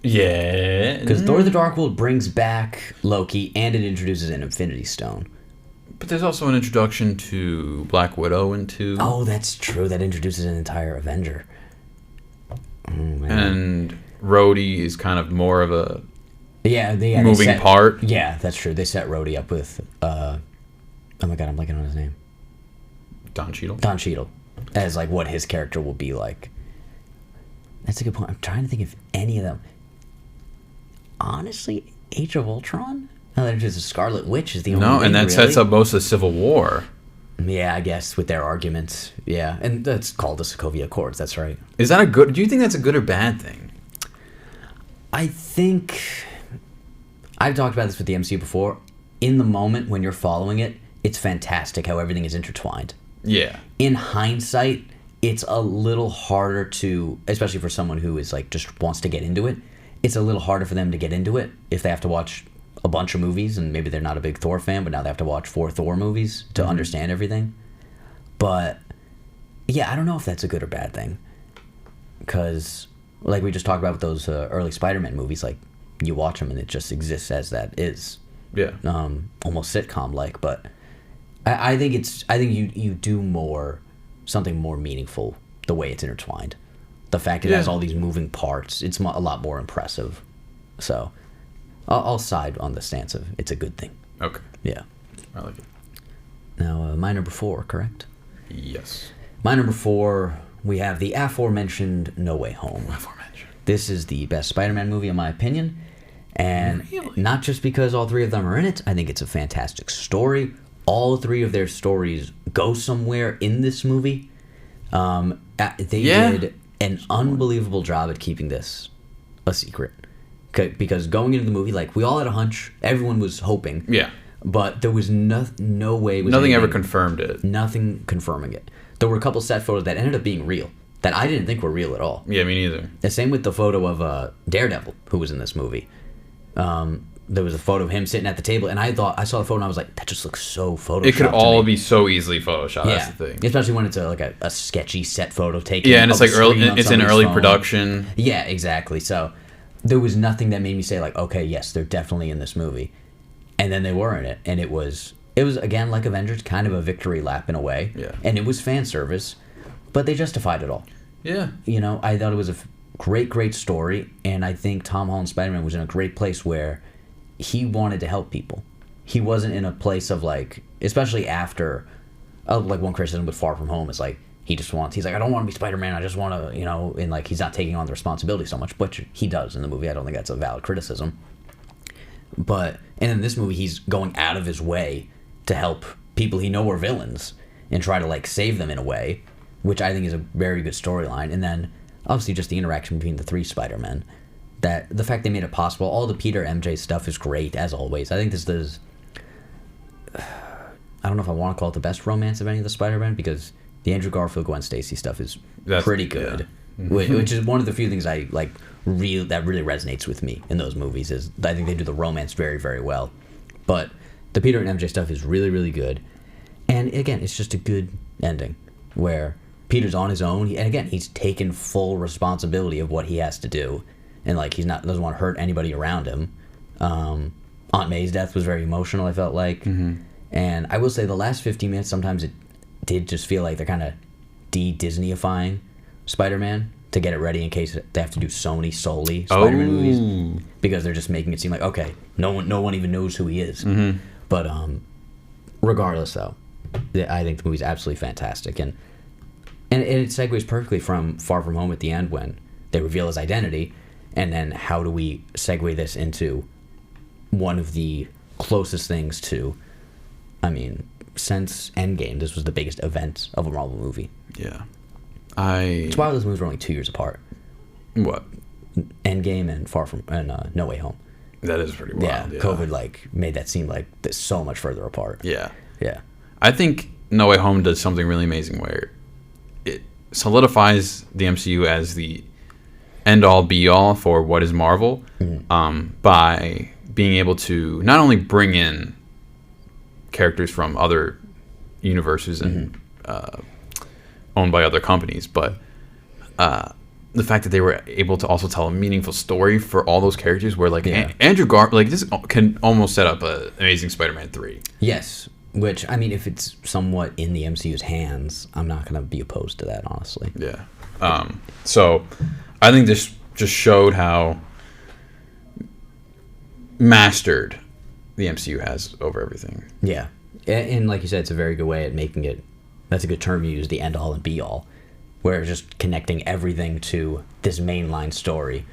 Yeah. Because Thor: The Dark World brings back Loki and it introduces an Infinity Stone. But there's also an introduction to Black Widow in 2. Oh, that's true. That introduces an entire Avenger. Oh, man. And Rhodey is kind of more of a moving part. Yeah, that's true. They set Rhodey up with, oh my god, I'm blanking on his name. Don Cheadle. Don Cheadle. As, like, what his character will be like. That's a good point. I'm trying to think if any of them... Honestly, Age of Ultron? No, that is Scarlet Witch is the only No, thing, and that really. sets up most of Civil War. Yeah, I guess, with their arguments. Yeah, and that's called the Sokovia Accords, that's right. Is that do you think that's a good or bad thing? I think... I've talked about this with the MCU before. In the moment, when you're following it, it's fantastic how everything is intertwined. Yeah. In hindsight, it's a little harder to, especially for someone who is like just wants to get into it, it's a little harder for them to get into it if they have to watch a bunch of movies, and maybe they're not a big Thor fan, but now they have to watch 4 Thor movies to understand everything. But yeah, I don't know if that's a good or bad thing, because like we just talked about with those early Spider-Man movies, like you watch them and it just exists as that is. Yeah. Almost sitcom like, but I think you do something more meaningful the way it's intertwined. The fact it has all these moving parts, it's a lot more impressive. So I'll side on the stance of it's a good thing. Okay. Yeah. I like it. Now, my number 4, correct? Yes. My number 4, we have the aforementioned No Way Home. Aforementioned. This is the best Spider-Man movie, in my opinion. And Really? not just because all 3 of them are in it. I think it's a fantastic story. All 3 of their stories go somewhere in this movie. They did an unbelievable job at keeping this a secret. Because going into the movie, like, we all had a hunch. Everyone was hoping. Yeah. But there was no way... Nothing ever confirmed it. Nothing confirming it. There were a couple set photos that ended up being real. That I didn't think were real at all. Yeah, me neither. The same with the photo of Daredevil, who was in this movie. There was a photo of him sitting at the table, and I saw the photo and I was like, that just looks so photoshopped. It could all be so easily photoshopped. Yeah, That's the thing. especially when it's a sketchy set photo taken. Yeah, and it's of a like early. screen on It's in somebody's early phone. production. Yeah, exactly. So there was nothing that made me say like, okay, yes, they're definitely in this movie, and then they were in it, and it was again like Avengers, kind of a victory lap in a way. Yeah. And it was fan service, but they justified it all. Yeah. You know, I thought it was a great story, and I think Tom Holland's Spider-Man was in a great place where he wanted to help people. He wasn't in a place of like, especially after, like one criticism with Far From Home is like, he's like, I don't want to be Spider-Man, I just want to, and like he's not taking on the responsibility so much, but he does in the movie. I don't think that's a valid criticism. But, and in this movie, he's going out of his way to help people he know are villains and try to like save them in a way, which I think is a very good storyline. And then obviously just the interaction between the 3 Spider-Men. That the fact they made it possible, all the Peter MJ stuff is great as always. I think this is, I don't know if I want to call it the best romance of any of the Spider-Man, because the Andrew Garfield Gwen Stacy stuff is pretty good, which is one of the few things I like that really resonates with me in those movies. Is I think they do the romance very very well, but the Peter and MJ stuff is really really good, and again it's just a good ending where Peter's on his own, and again he's taken full responsibility of what he has to do. And like doesn't want to hurt anybody around him. Aunt May's death was very emotional, I felt like. Mm-hmm. And I will say the last 15 minutes, sometimes it did just feel like they're kind of de-Disneyifying Spider-Man to get it ready in case they have to do Sony solely Spider-Man movies, because they're just making it seem like, okay, no one even knows who he is. Mm-hmm. But regardless, though, I think the movie's absolutely fantastic, and it segues perfectly from Far From Home at the end when they reveal his identity. And then how do we segue this into one of the closest things to, I mean, since Endgame, this was the biggest event of a Marvel movie. Yeah. It's why those movies were only 2 years apart. What? Endgame and No Way Home. That is pretty wild. Yeah, COVID like made that seem like so much further apart. Yeah. Yeah. I think No Way Home does something really amazing where it solidifies the MCU as the end-all, be-all for what is Marvel, by being able to not only bring in characters from other universes and owned by other companies, but the fact that they were able to also tell a meaningful story for all those characters, where like Andrew Garfield, like this can almost set up a Amazing Spider-Man 3. Yes, which I mean, if it's somewhat in the MCU's hands, I'm not gonna be opposed to that, honestly. Yeah. So I think this just showed how mastered the MCU has over everything. Yeah, and like you said, it's a very good way at making it. That's a good term you use, the end all and be all, where it's just connecting everything to this mainline story,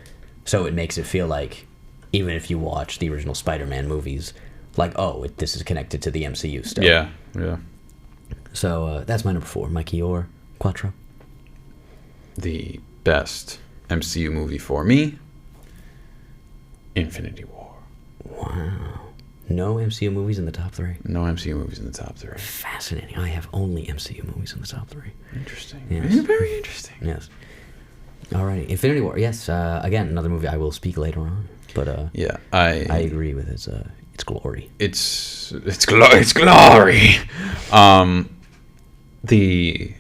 so it makes it feel like even if you watch the original Spider-Man movies, like, oh, this is connected to the MCU still. Yeah. So that's my number 4. Mikey, your Quattro? The best MCU movie for me, Infinity War. Wow. No MCU movies in the top 3? No MCU movies in the top 3. Fascinating. I have only MCU movies in the top 3. Interesting. Yes. Very interesting. Yes. Alrighty. Infinity War. Yes. Again, another movie I will speak later on. But yeah, I agree with its glory. It's glory. The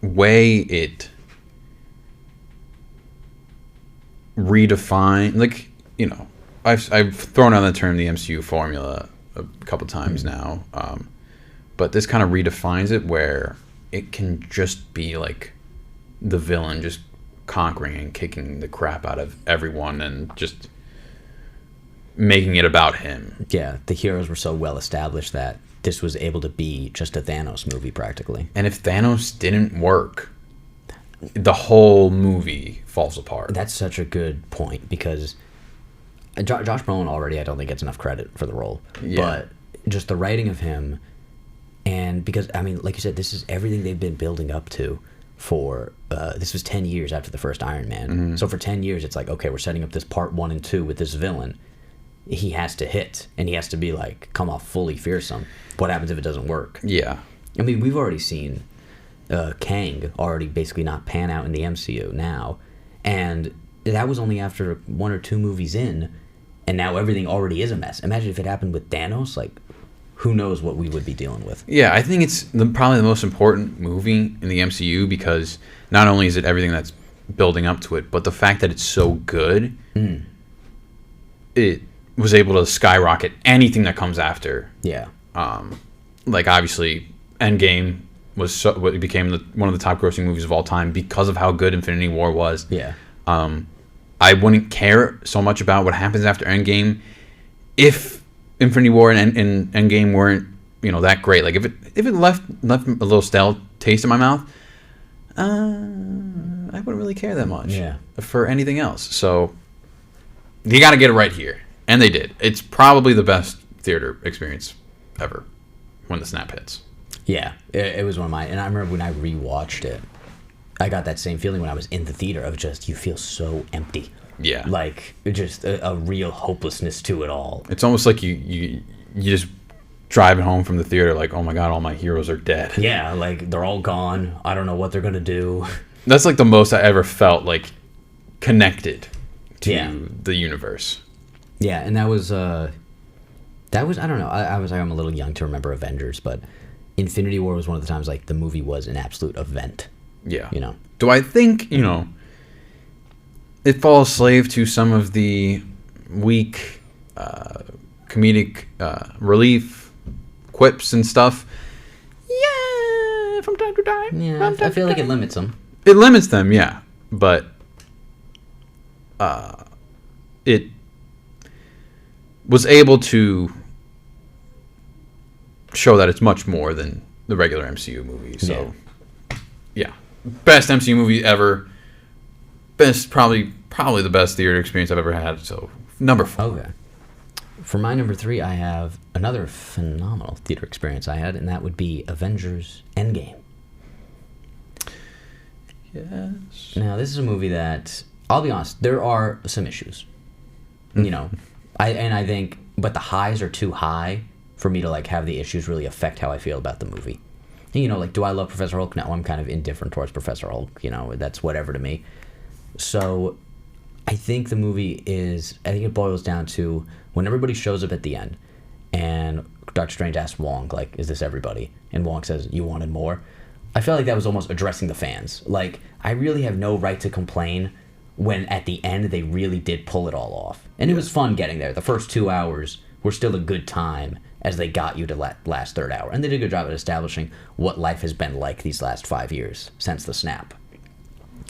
way it redefined, like, you know, I've thrown out the term the MCU formula a couple times now, but this kind of redefines it, where it can just be like the villain just conquering and kicking the crap out of everyone and just making it about him. Yeah, the heroes were so well established that this was able to be just a Thanos movie practically. And if Thanos didn't work, the whole movie falls apart. That's such a good point, because Josh Brolin already, I don't think, gets enough credit for the role. Yeah. But just the writing of him, and because, I mean, like you said, this is everything they've been building up to for, this was 10 years after the first Iron Man. So for 10 years, it's like, okay, we're setting up this part 1 and 2 with this villain. He has to hit, and he has to be like, come off fully fearsome. What happens if it doesn't work? Yeah. I mean, we've already seen Kang already basically not pan out in the MCU now. And that was only after 1 or 2 movies in, and now everything already is a mess. Imagine if it happened with Thanos, like, who knows what we would be dealing with. Yeah, I think it's probably the most important movie in the MCU, because not only is it everything that's building up to it, but the fact that it's so good, it was able to skyrocket anything that comes after. Yeah. Like, obviously, Endgame was it became one of the top grossing movies of all time because of how good Infinity War was. Yeah. I wouldn't care so much about what happens after Endgame if Infinity War and Endgame weren't, you know, that great. Like, if it left a little stale taste in my mouth, I wouldn't really care that much for anything else. So you got to get it right here, and they did. It's probably the best theater experience ever when the snap hits. Yeah, it was one of mine, and I remember when I rewatched it, I got that same feeling when I was in the theater of just, you feel so empty. Yeah. Like, just a real hopelessness to it all. It's almost like you just driving home from the theater like, oh my God, all my heroes are dead. Yeah, like, they're all gone. I don't know what they're going to do. That's like the most I ever felt, like, connected to the universe. Yeah, and that was I don't know, I was like, I'm a little young to remember Avengers, but Infinity War was one of the times, like, the movie was an absolute event. Yeah. You know? Do I think, you know, it falls slave to some of the weak comedic relief quips and stuff? Yeah, from time to time. Yeah, I feel like it limits them. It limits them, yeah. But it was able to show that it's much more than the regular MCU movie. So, yeah. Best MCU movie ever. Best, probably the best theater experience I've ever had. So, number 4. Okay. for my number 3, I have another phenomenal theater experience I had, and that would be Avengers Endgame. Yes. Now, this is a movie that, I'll be honest, there are some issues. You know, I think, but the highs are too high for me to, like, have the issues really affect how I feel about the movie. You know, like, do I love Professor Hulk? No, I'm kind of indifferent towards Professor Hulk. You know, that's whatever to me. So, I think the movie is, I think it boils down to when everybody shows up at the end, and Doctor Strange asks Wong, like, is this everybody? And Wong says, you wanted more? I felt like that was almost addressing the fans. Like, I really have no right to complain when at the end they really did pull it all off. And it was fun getting there. The first 2 hours were still a good time as they got you to last third hour. And they did a good job at establishing what life has been like these last 5 years since the snap.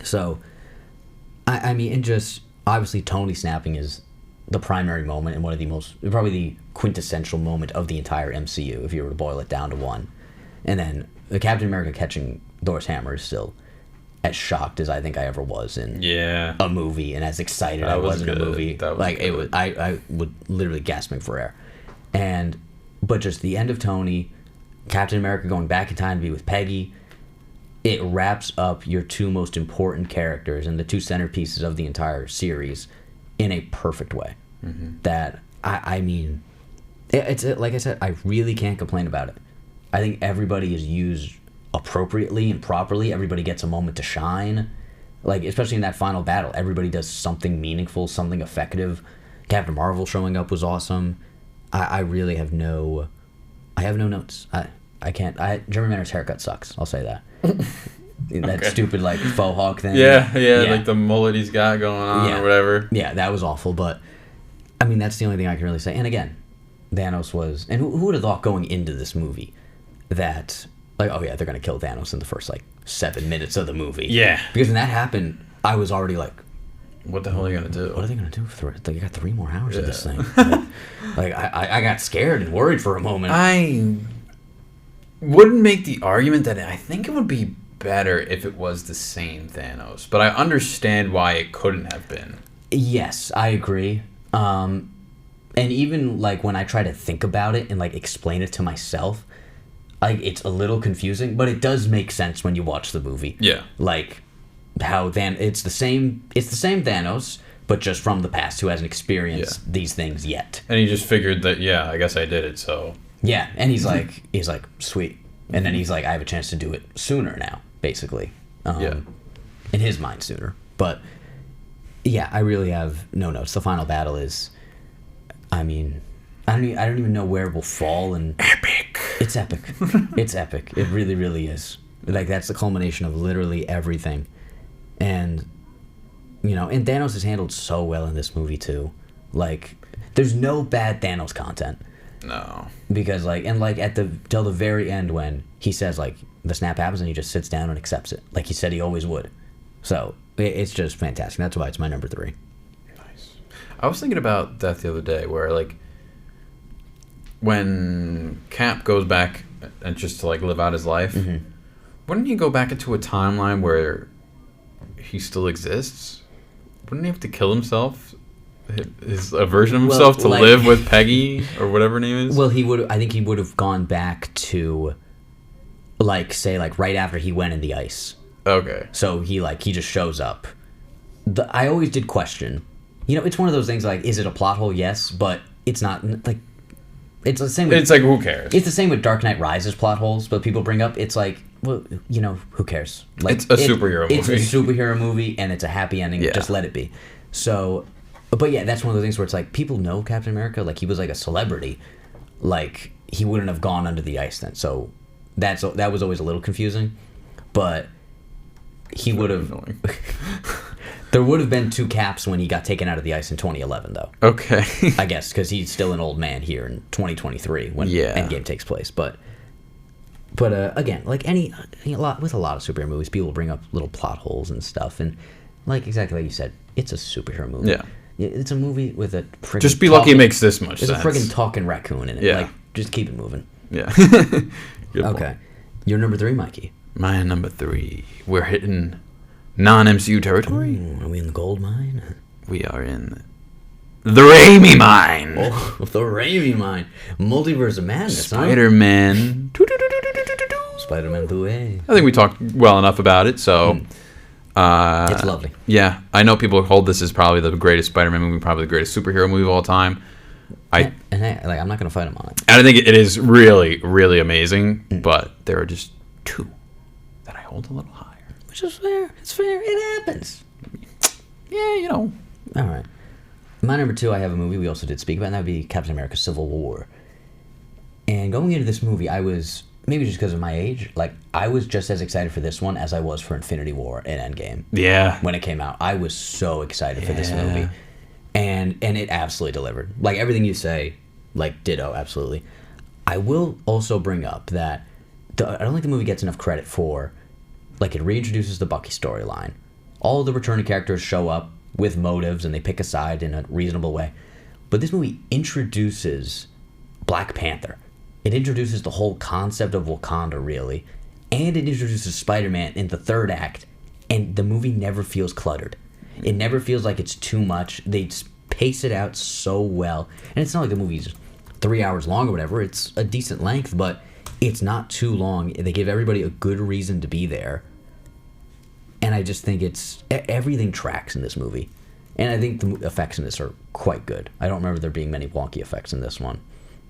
So, I mean, and just, obviously Tony snapping is the primary moment and one of the most, probably the quintessential moment of the entire MCU, if you were to boil it down to one. And then the Captain America catching Thor's hammer is still as shocked as I think I ever was in a movie, and as excited I was in a movie. Like, it was, I would literally gasping for air. But just the end of Tony, Captain America going back in time to be with Peggy, it wraps up your 2 most important characters and the 2 centerpieces of the entire series in a perfect way. That, I mean, it's like I said, I really can't complain about it. I think everybody is used appropriately and properly. Everybody gets a moment to shine. Like, especially in that final battle, everybody does something meaningful, something effective. Captain Marvel showing up was awesome. I really have no notes. I can't. Jeremy Renner's haircut sucks. I'll say that. That stupid, like, faux hawk thing. Yeah, like the mullet he's got going on or whatever. Yeah, that was awful. But I mean, that's the only thing I can really say. And again, Thanos was, and who would have thought going into this movie that, like, oh yeah, they're gonna kill Thanos in the first, like, 7 minutes of the movie. Yeah. Because when that happened, I was already like, what the hell are you gonna do? What are they gonna do for like, you got 3 more hours of this thing? Like I got scared and worried for a moment. I wouldn't make the argument that I think it would be better if it was the same Thanos, but I understand why it couldn't have been. Yes, I agree. And even, like, when I try to think about it and, like, explain it to myself, like, it's a little confusing, but it does make sense when you watch the movie. Yeah. Like, how it's the same Thanos, but just from the past, who hasn't experienced these things yet. And he just figured that, I guess I did it, so. Yeah, and he's like, sweet. And then he's like, I have a chance to do it sooner now, basically. In his mind, sooner. But, yeah, I really have no notes. The final battle is, I mean, I don't even know where it will fall. And epic. It's epic. It's epic. It really, really is. Like, that's the culmination of literally everything. And, you know, and Thanos is handled so well in this movie, too. Like, there's no bad Thanos content. No. Because, like, and, like, till the very end when he says, like, the snap happens and he just sits down and accepts it. Like he said he always would. So, it's just fantastic. That's why it's my number 3. Nice. I was thinking about that the other day, where, like, when Cap goes back and just to, like, live out his life, wouldn't he go back into a timeline where he still exists? Wouldn't he have to kill himself? A version of himself to, like, live with Peggy or whatever her name is? Well, I think he would have gone back to, like, say, like, right after he went in the ice. Okay. So he just shows up. I always did question. You know, it's one of those things, like, is it a plot hole? Yes, but it's not, like, it's the same with, it's like, who cares? It's the same with Dark Knight Rises plot holes, but people bring up, it's like, well, you know, who cares? Like, it's a superhero movie. It's a superhero movie, and it's a happy ending. Yeah. Just let it be. So, but yeah, that's one of those things where it's like, people know Captain America. Like, he was like a celebrity. Like, he wouldn't have gone under the ice then. So that was always a little confusing. But he would have... There would have been 2 Caps when he got taken out of the ice in 2011, though. Okay. I guess, because he's still an old man here in 2023 when Endgame takes place. But again, like with a lot of superhero movies, people bring up little plot holes and stuff. And, like, exactly like you said, it's a superhero movie. Yeah. It's a movie with a friggin' just be lucky it makes this much sense. There's a friggin' talking raccoon in it. Yeah. Like, just keep it moving. Yeah. Okay. Your number 3, Mikey. My number 3. We're hitting non-MCU territory. Ooh, are we in the gold mine? We are in The Raimi Mine. Oh, the Raimi Mine. Multiverse of Madness, Spider-Man. Spider-Man 2. I think we talked well enough about it, so... It's lovely. Yeah, I know people hold this as probably the greatest Spider-Man movie, probably the greatest superhero movie of all time. And hey, like, I'm not going to fight him on it. And I think it is really, really amazing, but there are just two that I hold a little higher. Which is fair. It's fair. It happens. Yeah, you know. All right. My number 2, I have a movie we also did speak about, and that would be Captain America Civil War. And going into this movie, I was, maybe just because of my age, like, I was just as excited for this one as I was for Infinity War and Endgame. Yeah. When it came out. I was so excited for this movie. And it absolutely delivered. Like, everything you say, like, ditto, absolutely. I will also bring up that I don't think the movie gets enough credit for, like, it reintroduces the Bucky storyline. All the returning characters show up with motives, and they pick a side in a reasonable way. But this movie introduces Black Panther. It introduces the whole concept of Wakanda, really. And it introduces Spider-Man in the third act. And the movie never feels cluttered. It never feels like it's too much. They pace it out so well. And it's not like the movie's 3 hours long or whatever. It's a decent length, but it's not too long. They give everybody a good reason to be there. And I just think everything tracks in this movie. And I think the effects in this are quite good. I don't remember there being many wonky effects in this one,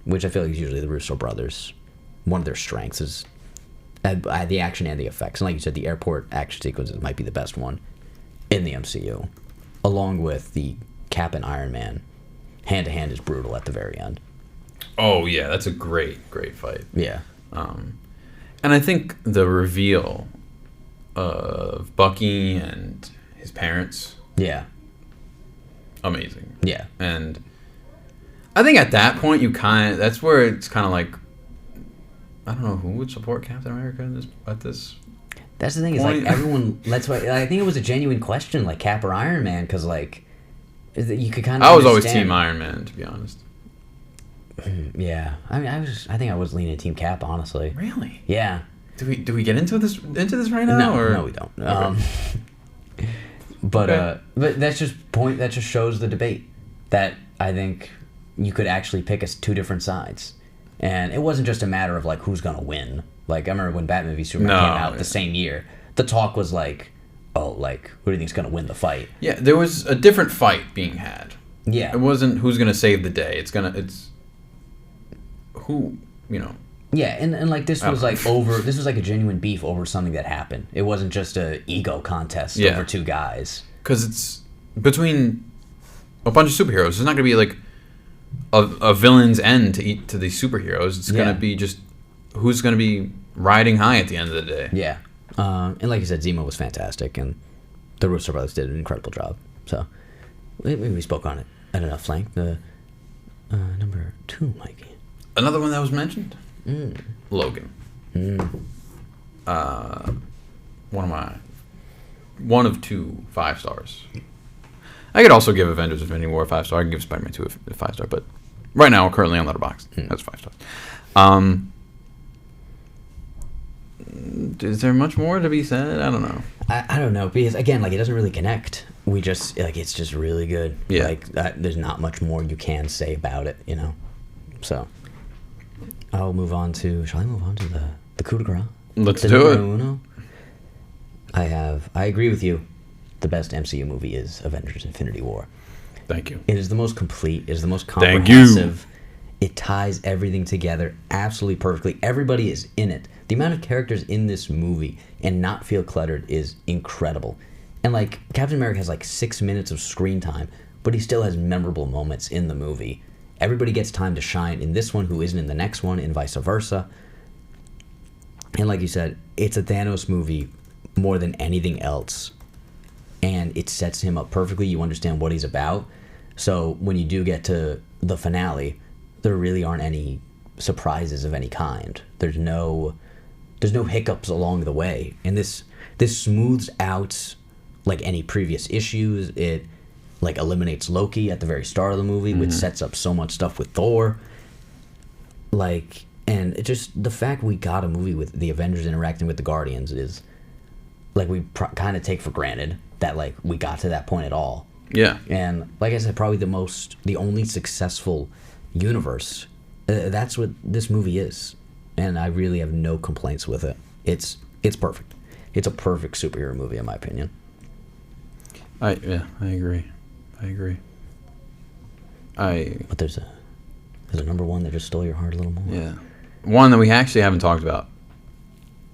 which I feel like is usually the Russo brothers. One of their strengths is the action and the effects. And like you said, the airport action sequences might be the best one in the MCU, along with the Cap and Iron Man. Hand-to-hand is brutal at the very end. Oh, yeah, that's a great fight. Yeah. And I think the reveal of Bucky and his parents. Yeah. Amazing. Yeah. And I think at that point that's where it's kind of like, I don't know who would support Captain America at this. That's the thing, point. Is like everyone, that's why I think it was a genuine question, like Cap or Iron Man, because like you could kind of I was always Team Iron Man, to be honest. Yeah. I mean, I think I was leaning Team Cap, honestly. Really? Yeah. Do we get into this right now? No, we don't. Okay. But that just shows the debate that I think you could actually pick two different sides, and it wasn't just a matter of like who's gonna win. Like I remember when Batman v Superman came out the same year, the talk was like, oh, like who do you think's gonna win the fight? Yeah, there was a different fight being had. Yeah, it wasn't who's gonna save the day. It's who, you know. Yeah, and like this was like a genuine beef over something that happened. It wasn't just a ego contest over two guys. Because it's between a bunch of superheroes. It's not going to be like a villain's end to these superheroes. It's going to be just who's going to be riding high at the end of the day. Yeah, and like you said, Zemo was fantastic, and the Russo brothers did an incredible job. So we spoke on it at enough length. The number 2, Mikey. Another one that was mentioned. Logan. One of 2 5 stars. I could also give Avengers Infinity War a 5 star. I can give Spider-Man 2 a 5 star, but right now, currently on Letterboxd, that's 5 stars. Is there much more to be said? I don't know. I don't know, because again, like it doesn't really connect. We just like it's just really good. Yeah. Like there's not much more you can say about it, you know. So I'll move on to. Shall I move on to the coup de grace? Let's do it. Uno? I agree with you. The best MCU movie is Avengers: Infinity War. Thank you. It is the most complete. It is the most comprehensive. Thank you. It ties everything together absolutely perfectly. Everybody is in it. The amount of characters in this movie and not feel cluttered is incredible. And like Captain America has like 6 minutes of screen time, but he still has memorable moments in the movie. Everybody gets time to shine in this one who isn't in the next one, and vice versa. And like you said, it's a Thanos movie more than anything else. And it sets him up perfectly. You understand what he's about. So when you do get to the finale, there really aren't any surprises of any kind. There's no hiccups along the way. And this smooths out like any previous issues. It like eliminates Loki at the very start of the movie, which sets up so much stuff with Thor. Like, and it just the fact we got a movie with the Avengers interacting with the Guardians is like we kind of take for granted that like we got to that point at all. Yeah. And like I said, probably the only successful universe. That's what this movie is. And I really have no complaints with it. It's perfect. It's a perfect superhero movie, in my opinion. I agree. But there's a number one that just stole your heart a little more. Yeah. One that we actually haven't talked about.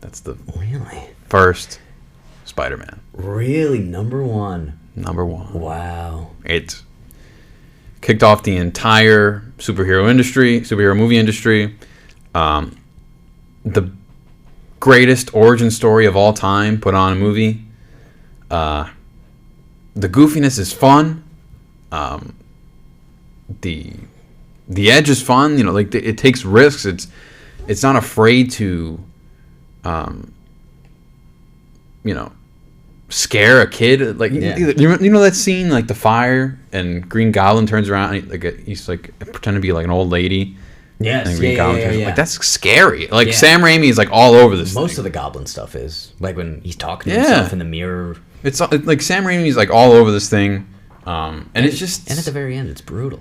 That's the Really? first Spider-Man. Really? Number one? Number one. Wow. It kicked off the entire superhero movie industry. The greatest origin story of all time put on a movie. The goofiness is fun. The edge is fun. You know, like it takes risks. It's not afraid to, you know, scare a kid. Like you know that scene, like the fire and Green Goblin turns around and he's like pretending to be like an old lady. Yes, and Green Goblin turns, yeah. like that's scary. Like Sam Raimi is like all over this. Most thing. of the Goblin stuff is like when he's talking to himself in the mirror. It's like Sam Raimi's like all over this thing, and it's just and at the very end, it's brutal.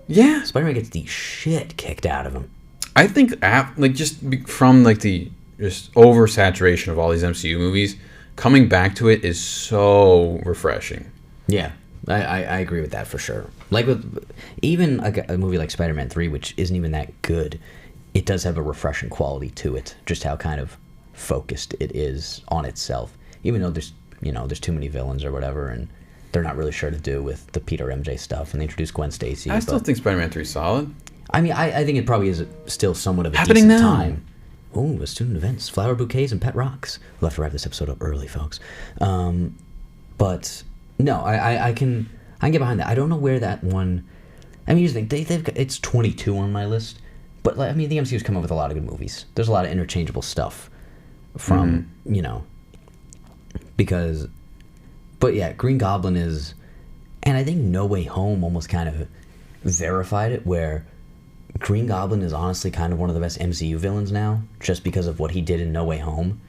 Yeah, Spider-Man gets the shit kicked out of him. I think like from like the just oversaturation of all these MCU movies, coming back to it is so refreshing. Yeah, I agree with that for sure. Like with even a movie like Spider-Man 3, which isn't even that good, it does have a refreshing quality to it. Just how kind of focused it is on itself, even though there's too many villains or whatever, and they're not really sure to do with the Peter MJ stuff, and they introduce Gwen Stacy. I still think Spider-Man 3 is solid. I mean, I think it probably is still somewhat of a Happening decent now. time. Oh, student events, flower bouquets, and pet rocks. We'll have to wrap this episode up early, folks. But no, I can get behind that. I don't know where that one. I mean, here's the thing. They've got, it's 22 on my list, but like, I mean, the MCU's come up with a lot of good movies. There's a lot of interchangeable stuff from because. But yeah, Green Goblin is, and I think No Way Home almost kind of verified it, where Green Goblin is honestly kind of one of the best MCU villains now, just because of what he did in No Way Home,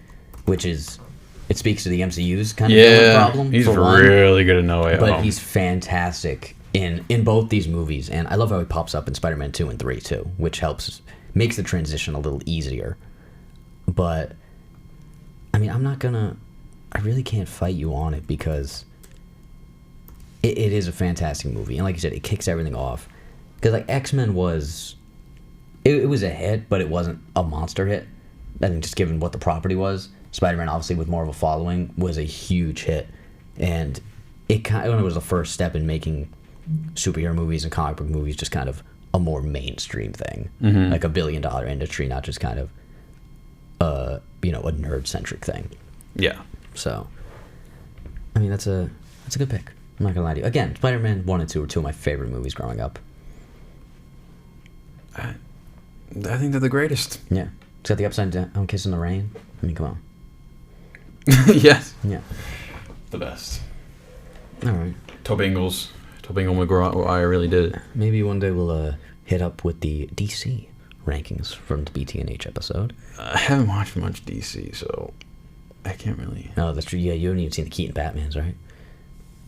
which is, it speaks to the MCU's kind of villain problem. He's really good at No Way Home. But he's fantastic in both these movies, and I love how he pops up in Spider-Man 2 and 3 too, which makes the transition a little easier. But, I mean, I really can't fight you on it because it is a fantastic movie. And like you said, it kicks everything off. Because like X-Men was... It was a hit, but it wasn't a monster hit. I think just given what the property was. Spider-Man, obviously, with more of a following, was a huge hit. And it kind of was the first step in making superhero movies and comic book movies just kind of a more mainstream thing. Mm-hmm. Like a billion-dollar industry, not just kind of a nerd-centric thing. Yeah. So, I mean, that's a good pick. I'm not gonna lie to you. Again, Spider-Man 1 and 2 were two of my favorite movies growing up. I think they're the greatest. Yeah. It's got the upside down kiss in the rain. I mean, come on. Yes. Yeah. The best. All right. Tobingle Maguire really did it. Maybe one day we'll hit up with the DC rankings from the BTNH episode. I haven't watched much DC, so I can't really. No, that's true. Yeah, you haven't even seen the Keaton Batmans, right?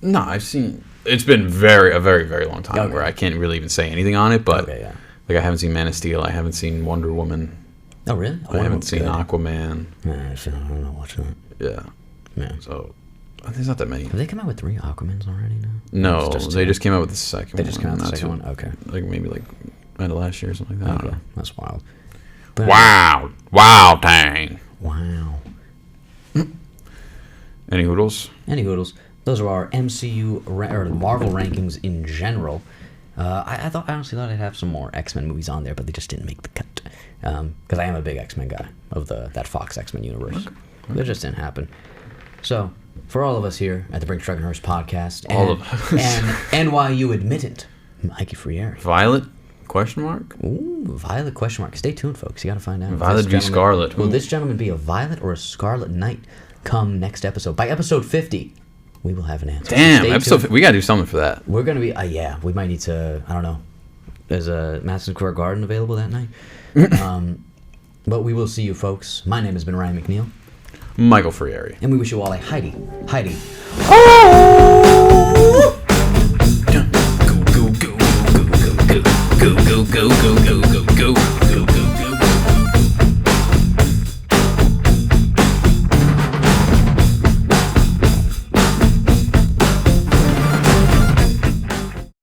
No, I've seen. It's been a very, very long time where I can't really even say anything on it. But yeah. Like I haven't seen Man of Steel. I haven't seen Wonder Woman. Oh really? I haven't seen Aquaman. I'm not watching that. Yeah. Yeah. So there's not that many. Have they come out with 3 Aquamans already now? No, they just came out with the second one. They just came out with the second one? Okay. Like maybe like end of last year or something like that. Okay. That's wild. But, Wow, dang. Wow. Any hoodles? Those are our MCU or Marvel rankings in general. I honestly thought I'd have some more X-Men movies on there, but they just didn't make the cut. Because I am a big X-Men guy of that Fox X-Men universe. Okay. But it just didn't happen. So, for all of us here at the Brinx Hearse podcast, all of us, and NYU admittant, Mikey Frieri. Violet? Question mark? Ooh, Violet question mark. Stay tuned, folks. You got to find out. Violet v. Scarlet. Will this gentleman be a Violet or a Scarlet Knight? Come next episode. By episode 50, we will have an answer. Damn, we got to do something for that. We're going to be, we might need to, I don't know. Is a Madison Square Garden available that night? But we will see you, folks. My name has been Ryan McNeil. Michael Frieri. And we wish you all a Heidi. Oh! go, go.